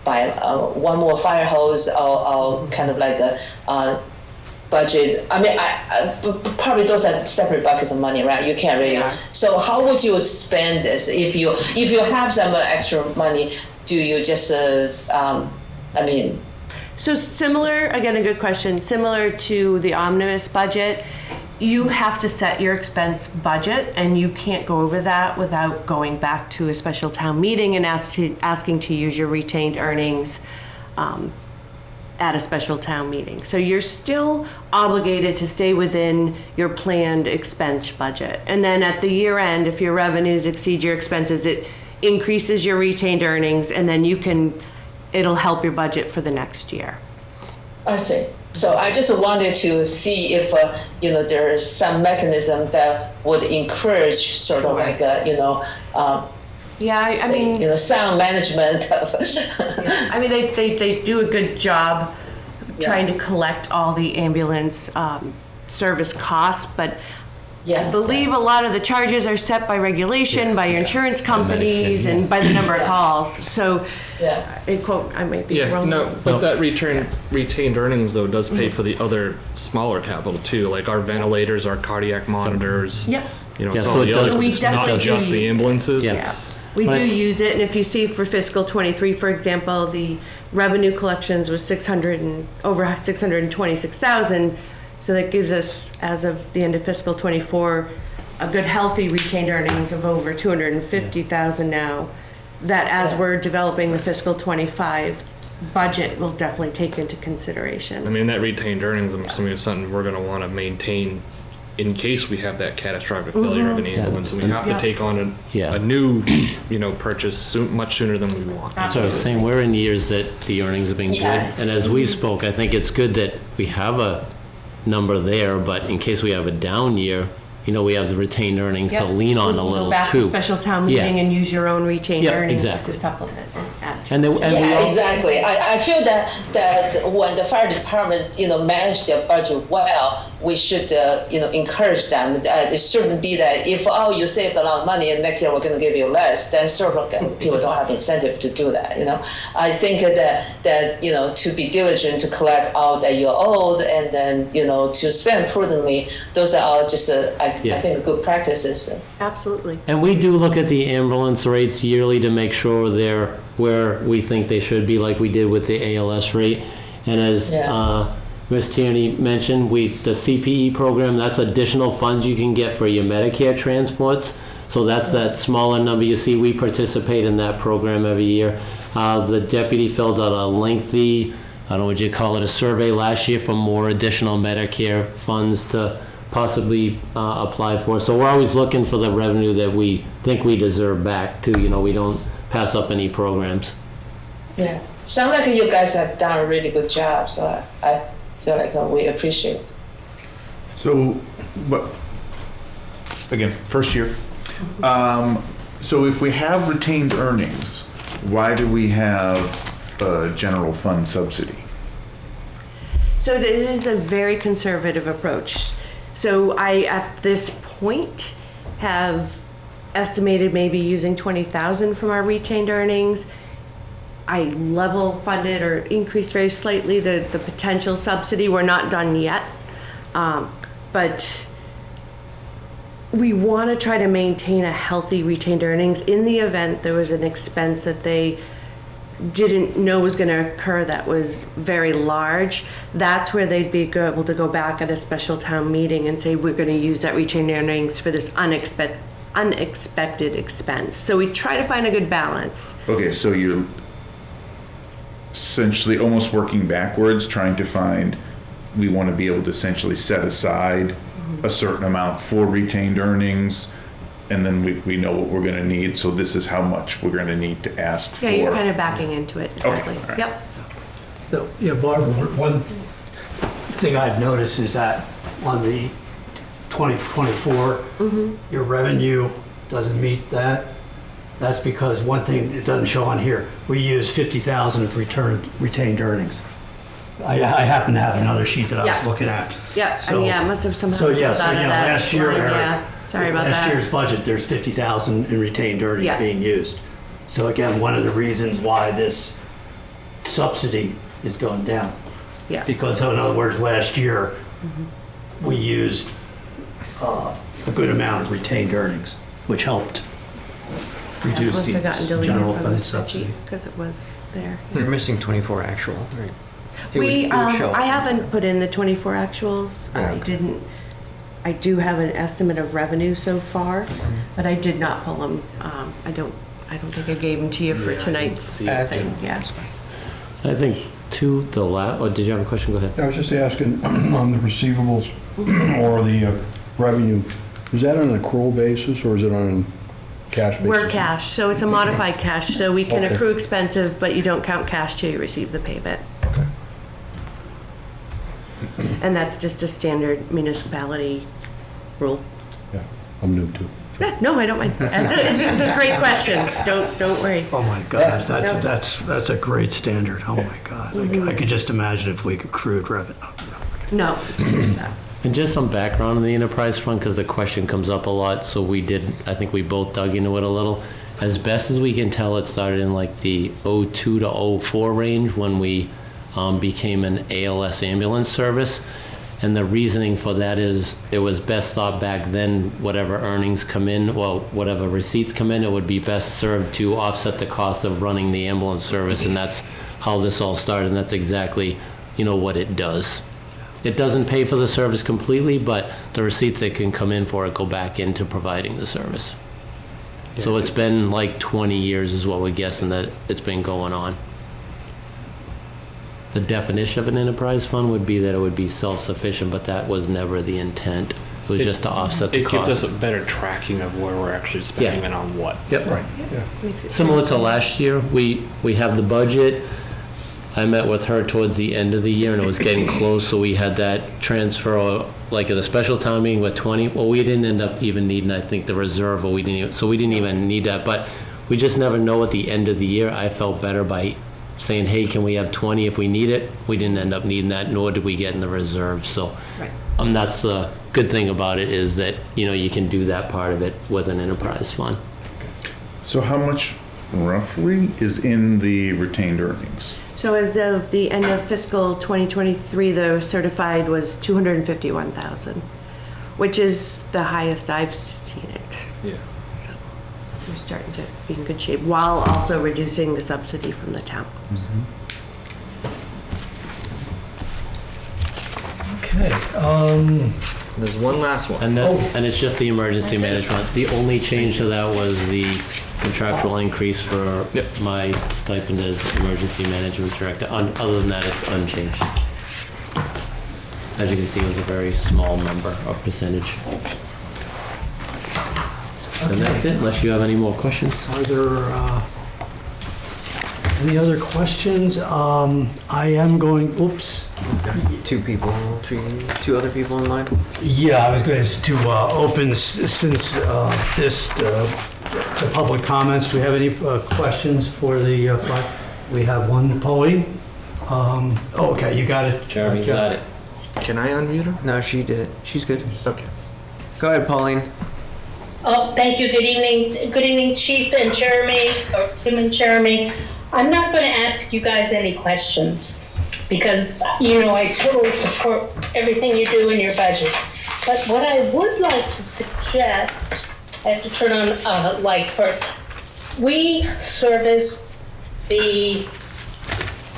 buy one more fire hose, or kind of like a budget? I mean, probably those are separate buckets of money, right? You can't really. Yeah. So how would you spend this if you have some extra money? Do you just So similar, again, a good question, similar to the omnibus budget, you have to set your expense budget, and you can't go over that without going back to a special town meeting and asking to use your retained earnings at a special town meeting. So you're still obligated to stay within your planned expense budget. And then at the year end, if your revenues exceed your expenses, it increases your retained earnings, and then it'll help your budget for the next year. I see. So I just wanted to see if there is some mechanism that would encourage sort of like Yeah, I mean, sound management. I mean, they do a good job trying to collect all the ambulance service costs, but Yeah. I believe a lot of the charges are set by regulation, by your insurance companies, and by the number of calls. So, Yeah. in quote, I might be Yeah, wrong. no, but that retained earnings though does pay for the other smaller capital too, like our ventilators, our cardiac monitors. Yep. You know, Yeah, it's so all it the does- other, We it's not definitely just do the use- ambulances. Yeah. It's, We But- do use it, and if you see for fiscal '23, for example, the revenue collections was over 626,000. So that gives us, as of the end of fiscal '24, a good healthy retained earnings of over 250,000 now. That as we're developing the fiscal '25 budget, will definitely take into I consideration. mean, that retained earnings, I'm assuming is something we're gonna wanna maintain in case we have that catastrophic failure of an ambulance and we have to Yeah. take on Yeah. a new, purchase much sooner than we want. So I was saying, we're in years that the earnings have been good. Yeah. And as we spoke, I think it's good that we have a number there, but in case we have a down year, we have the retained earnings to Yep. lean on a Go little back to too. special town Yeah. meeting and use your own retained Yeah, earnings to exactly. supplement and add. And we Yeah, all, exactly. I feel that when the fire department, manage their budget well, we should, encourage them. It shouldn't be that if, you saved a lot of money and next year we're going to give you less, then sort of people don't have incentive to do that, I think that, to be diligent to collect all that you're owed and then, to spend prudently, those are all just, I Yeah. think, good practices. Absolutely. and we do look at the ambulance rates yearly to make sure they're where we think they should be, like we did with the ALS rate. And as Yeah. Ms. Tierney mentioned, the CPE program, that's additional funds you can get for your Medicare transports. So that's that smaller number you see. We participate in that program every year. The deputy filled out a lengthy, I don't know what you call it, a survey last year for more additional Medicare funds to possibly apply for. So we're always looking for the revenue that we think we deserve back too. We don't pass up any programs. Yeah. Sounds like you guys have done a really good job, so I feel like we appreciate it. So, but, again, first year. So if we have retained earnings, why do we have a general fund subsidy? So it is a very conservative approach. So I, at this point, have estimated maybe using 20,000 from our retained earnings. I level funded or increased very slightly the potential subsidy. We're not done yet. But we want to try to maintain a healthy retained earnings in the event there was an expense that they didn't know was going to occur that was very large. That's where they'd be able to go back at a special town meeting and say, we're going to use that retained earnings for this unexpected expense. So we try to find a good balance. Okay, so you're essentially almost working backwards, trying to find, we want to be able to essentially set aside a certain amount for retained earnings, and then we know what we're going to need, so this is how much we're going to need to ask for. Yeah, you're kind of backing into it. Exactly. all right. Yep. So, Barbara, one thing I've noticed is that on the 2024, your revenue doesn't meet that. That's because one thing it doesn't show on here, we use 50,000 of retained earnings. I happen to have another sheet that I was Yeah. looking at. Yeah, So- yeah, must have somehow. So pulled yeah, out of that last year, line, yeah. Sorry about last that. year's budget, there's 50,000 in retained earnings Yeah. being used. So again, one of the reasons why this subsidy is going down. Yeah. Because in other words, last year, we used a good amount of retained earnings, which helped reduce Must have gotten the deleted general from the fund subsidy. spreadsheet because it was there. You're missing 24 actual, right? It We, would show up. I haven't put in the 24 actuals. Oh, I okay. didn't, I do have an estimate of revenue so far, but I did not pull them. I don't think I gave them to you for tonight's thing, yeah. I think too, or did you have a question? Go ahead. I was just asking on the receivables or the revenue, is that on an accrual basis or is it on a cash basis? We're cash, so it's a modified cash, so we can Okay. accrue expensive, but you don't count cash till you receive the payment. Okay. And that's just a standard municipality rule. Yeah, I'm new too. Yeah, no, I don't mind. It's great questions. Don't worry. Oh my gosh, Yeah. that's a great standard. Oh my God. I could just imagine if we accrued revenue. No. And just some background on the enterprise fund, because the question comes up a lot, so I think we both dug into it a little. As best as we can tell, it started in like the 02 to 04 range when we became an ALS ambulance service. And the reasoning for that is it was best thought back then, whatever earnings come in, well, whatever receipts come in, it would be best served to offset the cost of running the ambulance service. And that's how this all started. And that's exactly, what it does. It doesn't pay for the service completely, but the receipts that can come in for it go back into providing the service. So it's been like 20 years is what we're guessing that it's been going on. The definition of an enterprise fund would be that it would be self-sufficient, but that was never the intent. It was just to offset the It cost. gives us a better tracking of where we're actually spending and on what. Yep. Right, yeah. Makes it Similar to last year, we have the budget. I met with her towards the end of the year and it was getting close, so we had that transfer, like at the special town meeting with 20. Well, we didn't end up even needing, I think, the reserve, or we didn't even need that. But we just never know at the end of the year. I felt better by saying, hey, can we have 20 if we need it? We didn't end up needing that, nor did we get in the reserve. So Right. That's the good thing about it, is that, you can do that part of it with an enterprise fund. So how much roughly is in the retained earnings? So as of the end of fiscal 2023, the certified was 251,000, which is the highest I've seen it. Yeah. So we're starting to be in good shape while also reducing the subsidy from the town. Okay, There's one last one. And it's just the emergency management. The only change to that was the contractual increase for my stipend as emergency management director. Other than that, it's unchanged. As you can see, it was a very small number of percentage. And that's it, unless you have any more questions. are there any other questions? I am going, oops. Two other people in line. Yeah, I was going to open, since this, to public comments. Do we have any questions for the, we have one, Pauline? Okay, you got it. Jeremy's got it. Can I unmute her? No, she did it. She's good. Okay. Go ahead, Pauline. Oh, thank you. Good evening. Good evening, Chief and Jeremy, or Tim and Jeremy. I'm not going to ask you guys any questions because, I totally support everything you do in your budget. But what I would like to suggest, I have to turn on a light first. We service I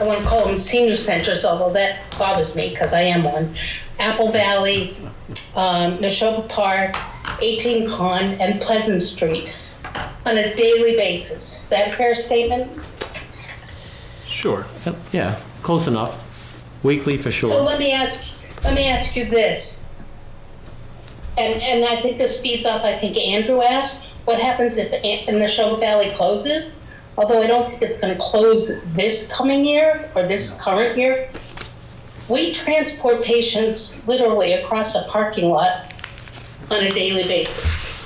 want to call them senior centers, although that bothers me because I am one. Apple Valley, Neshoba Park, 18 Pond, and Pleasant Street on a daily basis. Is that a fair statement? Sure. Yeah, close enough. Weekly for So sure. let me ask you this. And I think this feeds off, I think Andrew asked, what happens if Neshoba Valley closes? Although I don't think it's going to close this coming year or this current year. We transport patients literally across a parking lot on a daily basis.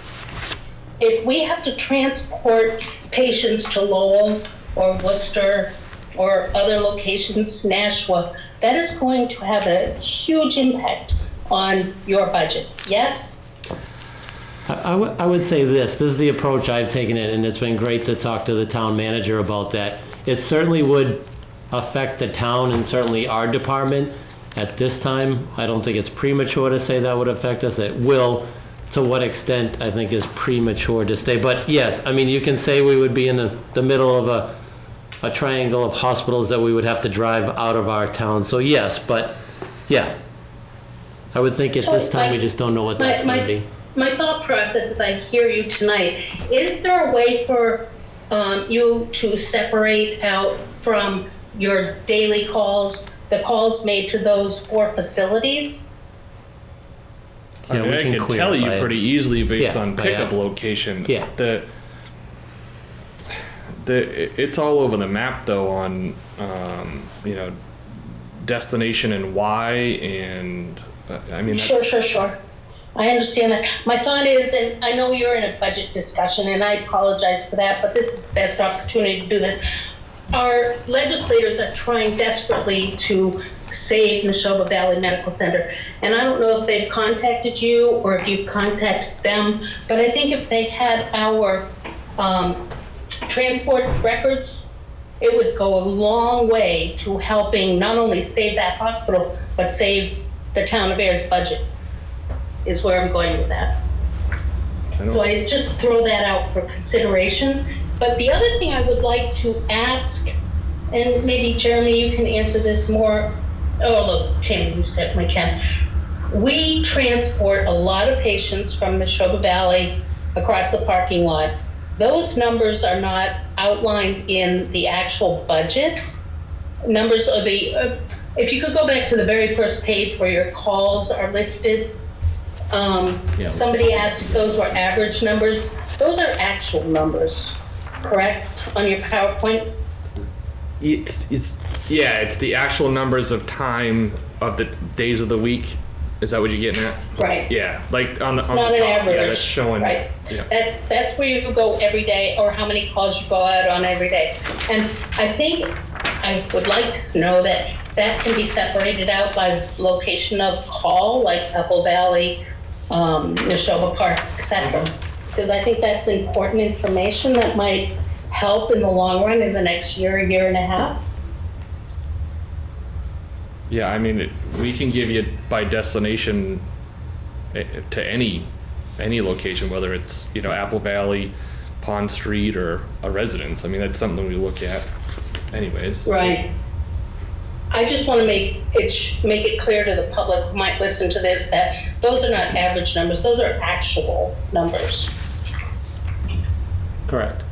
If we have to transport patients to Lowell or Worcester or other locations, Nashua, that is going to have a huge impact on your budget, yes? I would say this is the approach I've taken it, and it's been great to talk to the town manager about that. It certainly would affect the town and certainly our department. At this time, I don't think it's premature to say that would affect us. It will. To what extent, I think, is premature to say. But yes, I mean, you can say we would be in the middle of a triangle of hospitals that we would have to drive out of our town. So yes, but yeah, I would think at this time we just don't know what that's going to be. My thought process as I hear you tonight, is there a way for you to separate out from your daily calls, the calls made to those 4 facilities? Yeah, we I can can tell you clarify it. pretty easily based Yeah, on by pickup app. location. Yeah. It's all over the map though on destination and why, and I mean that's, Sure. I understand that. My thought is, and I know you're in a budget discussion, and I apologize for that, but this is the best opportunity to do this. Our legislators are trying desperately to save Neshoba Valley Medical Center. And I don't know if they've contacted you or if you've contacted them, but I think if they had our transport records, it would go a long way to helping not only save that hospital, but save the town of Ayer's budget, is where I'm going with that. So I just throw that out for consideration. But the other thing I would like to ask, and maybe Jeremy, you can answer this more. Oh, look, Tim, you certainly can. We transport a lot of patients from Neshoba Valley across the parking lot. Those numbers are not outlined in the actual budget. Numbers of the, if you could go back to the very first page where your calls are listed. Somebody asked if those were average numbers. Those are actual numbers, correct, on your PowerPoint? It's the actual numbers of time of the days of the week. Is that what you're getting at? Right. Yeah, like on the It's on not the an top, average. yeah, that's showing. Right. Yeah. That's where you go every day, or how many calls you go out on every day. And I think I would like to know that that can be separated out by location of call, like Apple Valley, Neshoba Park, etc. Because I think that's important information that might help in the long run in the next year and a half. Yeah, I mean, we can give you by destination to any location, whether it's, Apple Valley, Pond Street, or a residence. I mean, that's something we look at anyways. Right. I just want to make it clear to the public who might listen to this that those are not average numbers, those are actual numbers. Correct.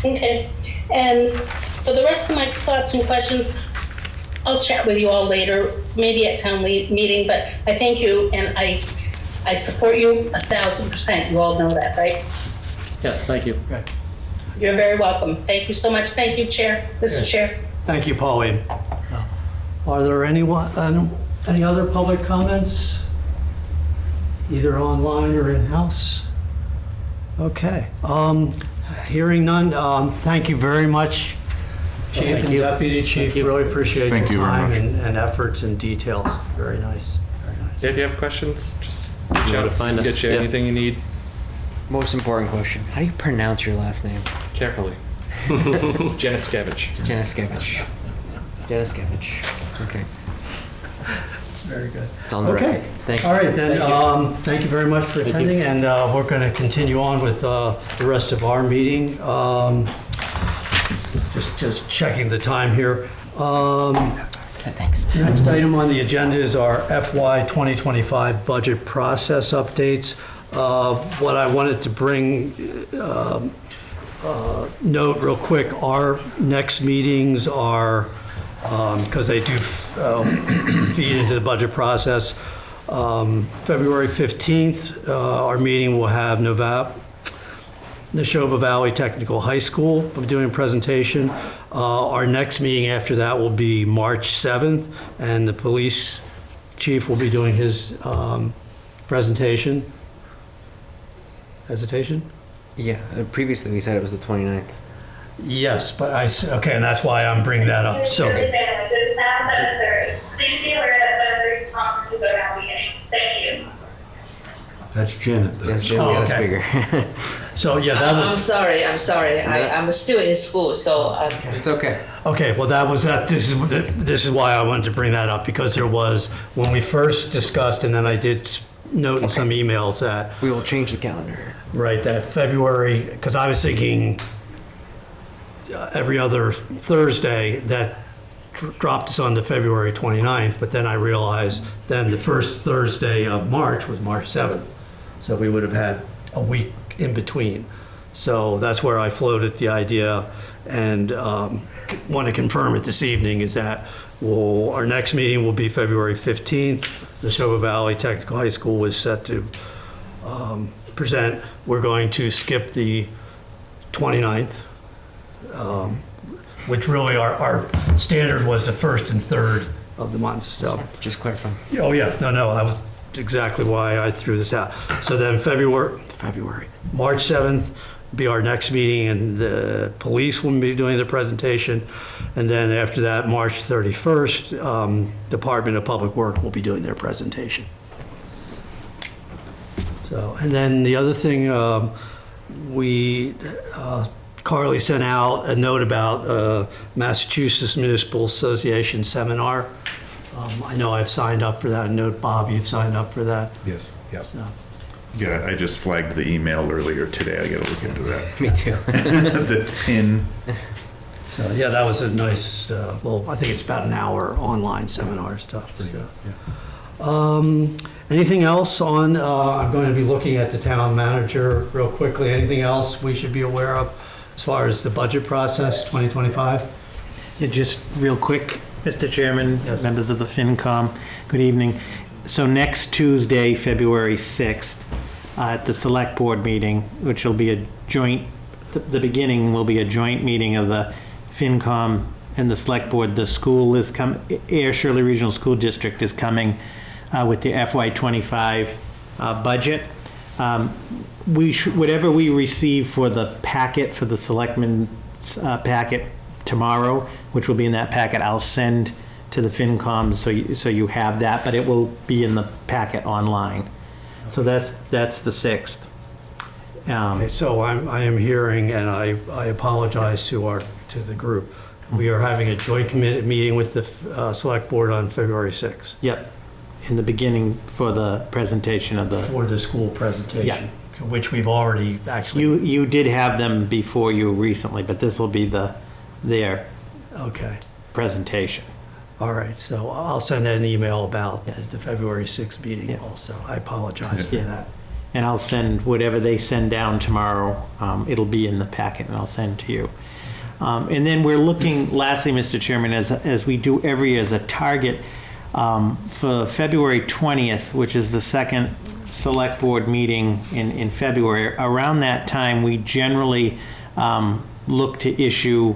Okay, and for the rest of my thoughts and questions, I'll chat with you all later, maybe at town meeting, but I thank you and I support you 1,000%. You all know that, right? Yes, thank you. Okay. You're very welcome. Thank you so much. Thank you, Chair, Mr. Chair. Thank you, Pauline. Are there any other public comments, either online or in-house? Okay. Hearing none, thank you very much, Chief and Deputy Chief. Really appreciate your Thank you very time much. and efforts and details. Very nice. Very nice. Yeah, if you have questions, just reach know out. to find us. Get you Yeah. anything you need. Most important question: how do you pronounce your last name? Carefully. Janiskevich. Janiskevich. Janiskevich. Okay. Very good. It's on the Okay. record. Thank you. All right, then, thank you very much for attending, and we're going to continue on with the rest of our meeting. Just checking the time here. Thanks. Next item on the agenda is our FY 2025 budget process updates. What I wanted to bring, note real quick, our next meetings are, because they do feed into the budget process, February 15th, our meeting will have Neshoba Valley Technical High School. We're doing a presentation. Our next meeting after that will be March 7th, and the police chief will be doing his presentation. Hesitation? Yeah. Previously, we said it was the 29th. Yes, but okay, and that's why I'm bringing that up. So, It's now 7:30. Please be aware that 7:30 conference will go down beginning. Thank you. That's Janet. Yes, Jim, got us okay. bigger. so yeah, that I'm was sorry. I'm still in school, so It's okay. okay. Well, that was that. This is why I wanted to bring that up, because there was, when we first discussed, and then I did note in some emails that We will change the calendar. right, that February, because I was thinking every other Thursday, that dropped us on to February 29th, but then I realized then the first Thursday of March was March 7th. So we would have had a week in between. So that's where I floated the idea, and want to confirm it this evening, is that our next meeting will be February 15th. The Neshoba Valley Technical High School was set to present. We're going to skip the 29th, which really our standard was the first and third of the month. So, Just clarifying. oh yeah, no, that was exactly why I threw this out. So then March 7th, be our next meeting, and the police will be doing the presentation. And then after that, March 31st, Department of Public Work will be doing their presentation. So, and then the other thing, Carly sent out a note about Massachusetts Municipal Association seminar. I know I've signed up for that. I know, Bob, you've signed up for that. Yes, yes. So, Yeah, I just flagged the email earlier today. I gotta look into that. Me too. The pin. so, yeah, that was a nice, well, I think it's about an hour online seminar stuff. So. Anything else on, I'm going to be looking at the town manager real quickly. Anything else we should be aware of as far as the budget process 2025? Yeah, just real quick, Mr. Chairman, Yes. members of the FinCom, good evening. So next Tuesday, February 6th, at the Select Board meeting, which will be a joint, the beginning will be a joint meeting of the FinCom and the Select Board. The school is Ayer Shirley Regional School District is coming with the FY25 budget. Whatever we receive for the packet, for the selectmen's packet tomorrow, which will be in that packet, I'll send to the FinCom so you have that, but it will be in the packet online. So that's the 6th. Okay, so I am hearing, and I apologize to the group. We are having a joint committee meeting with the Select Board on February 6th. Yep, in the beginning for the presentation of the... For the school presentation, Yeah. which we've already actually... You did have them before you recently, but this will be their Okay, presentation. all right, so I'll send an email about the February 6th meeting Yeah. also. I apologize for Yeah. that. And I'll send whatever they send down tomorrow, it'll be in the packet and I'll send to you. And then we're looking, lastly, Mr. Chairman, as we do every year, as a target for February 20th, which is the second Select Board meeting in February. Around that time, we generally look to issue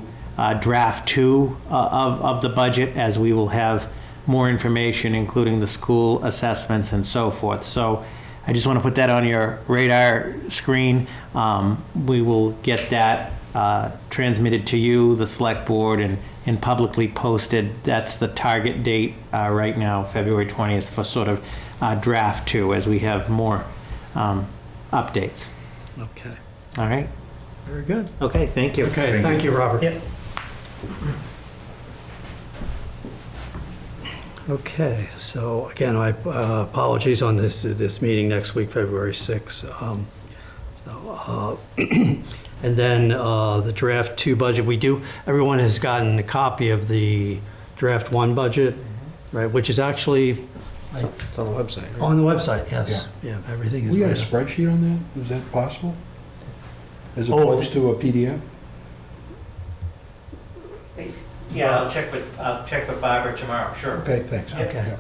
draft 2 of the budget, as we will have more information, including the school assessments and so forth. So I just want to put that on your radar screen. We will get that transmitted to you, the Select Board, and publicly posted. That's the target date right now, February 20th, for sort of draft 2, as we have more updates. Okay, All right? very good. Okay, thank you. Okay, thank you, Robert. Yep. Okay, so again, I apologies on this meeting next week, February 6th. And then the draft 2 budget, everyone has gotten a copy of the draft 1 budget, right, which is actually It's on the website. Right? on the website, yes. Yeah, everything is. We got a right. spreadsheet on that? Is that possible? As Oh, opposed to a PDF? Yeah, I'll check with Barbara tomorrow, sure. Okay, thanks. Okay.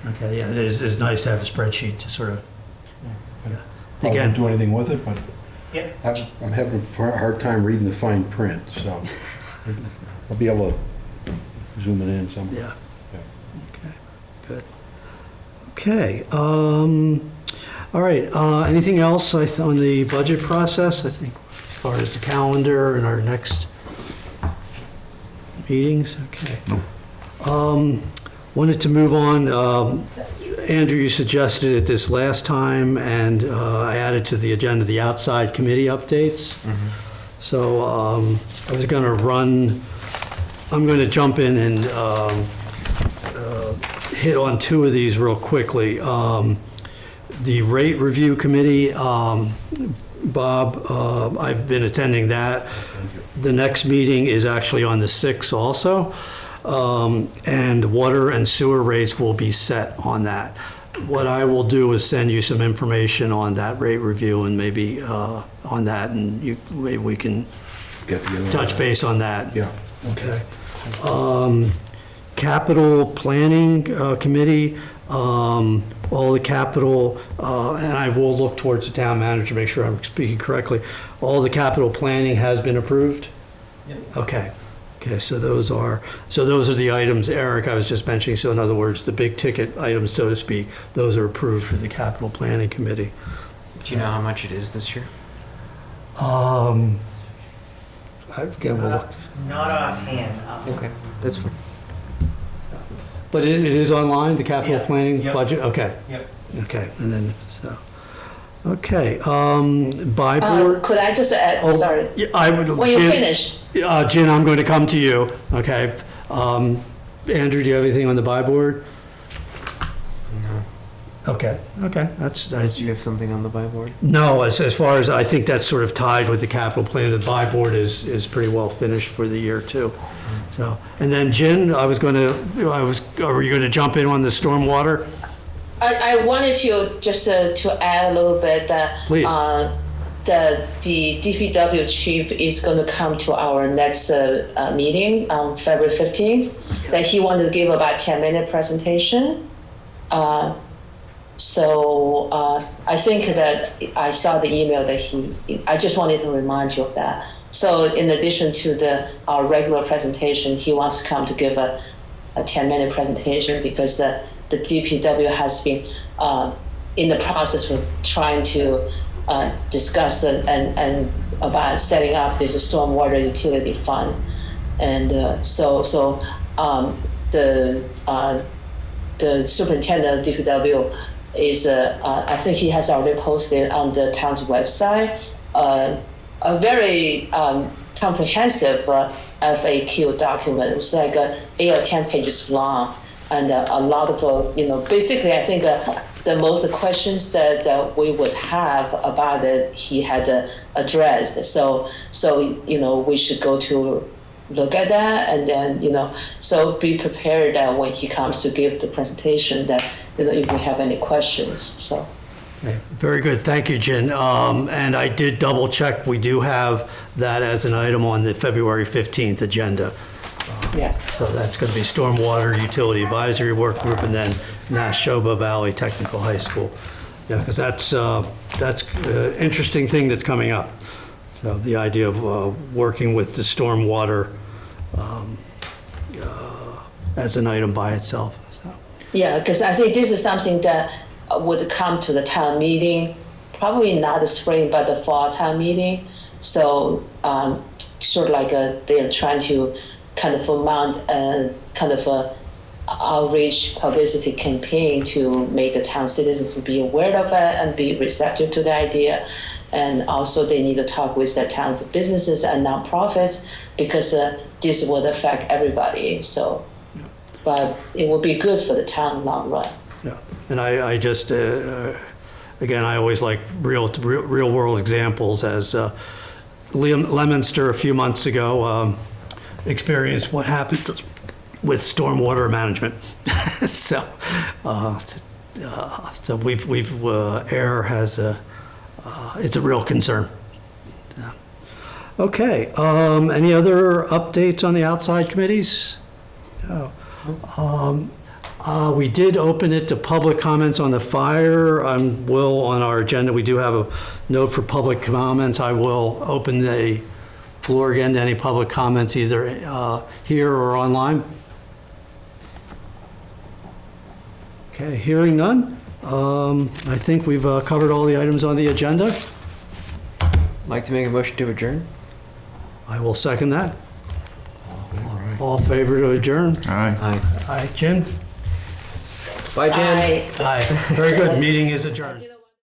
Okay, yeah, it's nice to have a spreadsheet to sort of, yeah. I Again, don't do anything with it, but Yeah. I'm having a hard time reading the fine print, so I'll be able to zoom it in somewhere. yeah. Yeah. Okay, good. Okay, all right, anything else on the budget process? I think as far as the calendar and our next meetings, okay. Wanted to move on, Andrew, you suggested it this last time, and I added to the agenda the outside committee updates. So I was gonna I'm gonna jump in and hit on 2 of these real quickly. The rate review committee, Bob, I've been attending that. The next meeting is actually on the 6th also. And water and sewer rates will be set on that. What I will do is send you some information on that rate review and maybe on that, and maybe we can Get together. touch base on that. Yeah. Okay. Capital Planning Committee, all the capital, and I will look towards the town manager to make sure I'm speaking correctly. All the capital planning has been approved? Yep. Okay. Okay, so those are the items, Eric, I was just mentioning. So in other words, the big ticket items, so to speak, those are approved for the Capital Planning Committee. Do you know how much it is this year? Again, we'll look. Not offhand. Okay, that's fine. But it is online, the capital Yeah. planning Yep. budget? Okay, Yep. okay, and then, so, okay, by board. Could I just add, Oh, sorry, yeah, I would. when you Jen- finish, Jen, I'm going to come to you, okay? Andrew, do you have anything on the buy board? Okay, okay, Do you have something on the buy board? no, as far as, I think that's sort of tied with the capital plan. The buy board is pretty well finished for the year too. So, and then Jen, are you going to jump in on the stormwater? I wanted to just to add a little bit that Please. the DPW chief is going to come to our next meeting on February 15th. That he wanted to give about 10-minute presentation. So I think that I saw the email that I just wanted to remind you of that. So in addition to our regular presentation, he wants to come to give a 10-minute presentation because the DPW has been in the process of trying to discuss and about setting up this stormwater utility fund. And the superintendent of DPW is, I think he has already posted on the town's website a very comprehensive FAQ document. It's like 8 or 10 pages long, and a lot of, basically I think the most questions that we would have about it, he had addressed. So we should go to look at that, and then so be prepared that when he comes to give the presentation, that if we have any questions. So. Okay, very good, thank you, Jen. And I did double check, we do have that as an item on the February 15th agenda. Yeah. So that's going to be Stormwater Utility Advisory Work Group and then Nashoba Valley Technical High School. Yeah, because that's an interesting thing that's coming up. So the idea of working with the stormwater as an item by itself. So. Yeah, because I think this is something that would come to the town meeting, probably not the spring, but the fall town meeting. So sort of like they're trying to kind of mount a kind of a outreach publicity campaign to make the town citizens be aware of it and be receptive to the idea. And also they need to talk with the town's businesses and nonprofits because this would affect everybody. So, but it will be good for the town long run. Yeah, and I just, again, I always like real world examples as Leominster a few months ago experienced what happens with stormwater management. So Ayer has it's a real concern. Yeah. Okay, any other updates on the outside committees? No. We did open it to public comments on the fire. Will, on our agenda, we do have a note for public comments. I will open the floor again to any public comments, either here or online. Okay, hearing none. I think we've covered all the items on the agenda. Like to make a motion to adjourn? I will second that. All in favor to adjourn? Aye. Aye. Aye, Jim? Bye, Jen. I- Aye. Very good. Meeting is adjourned.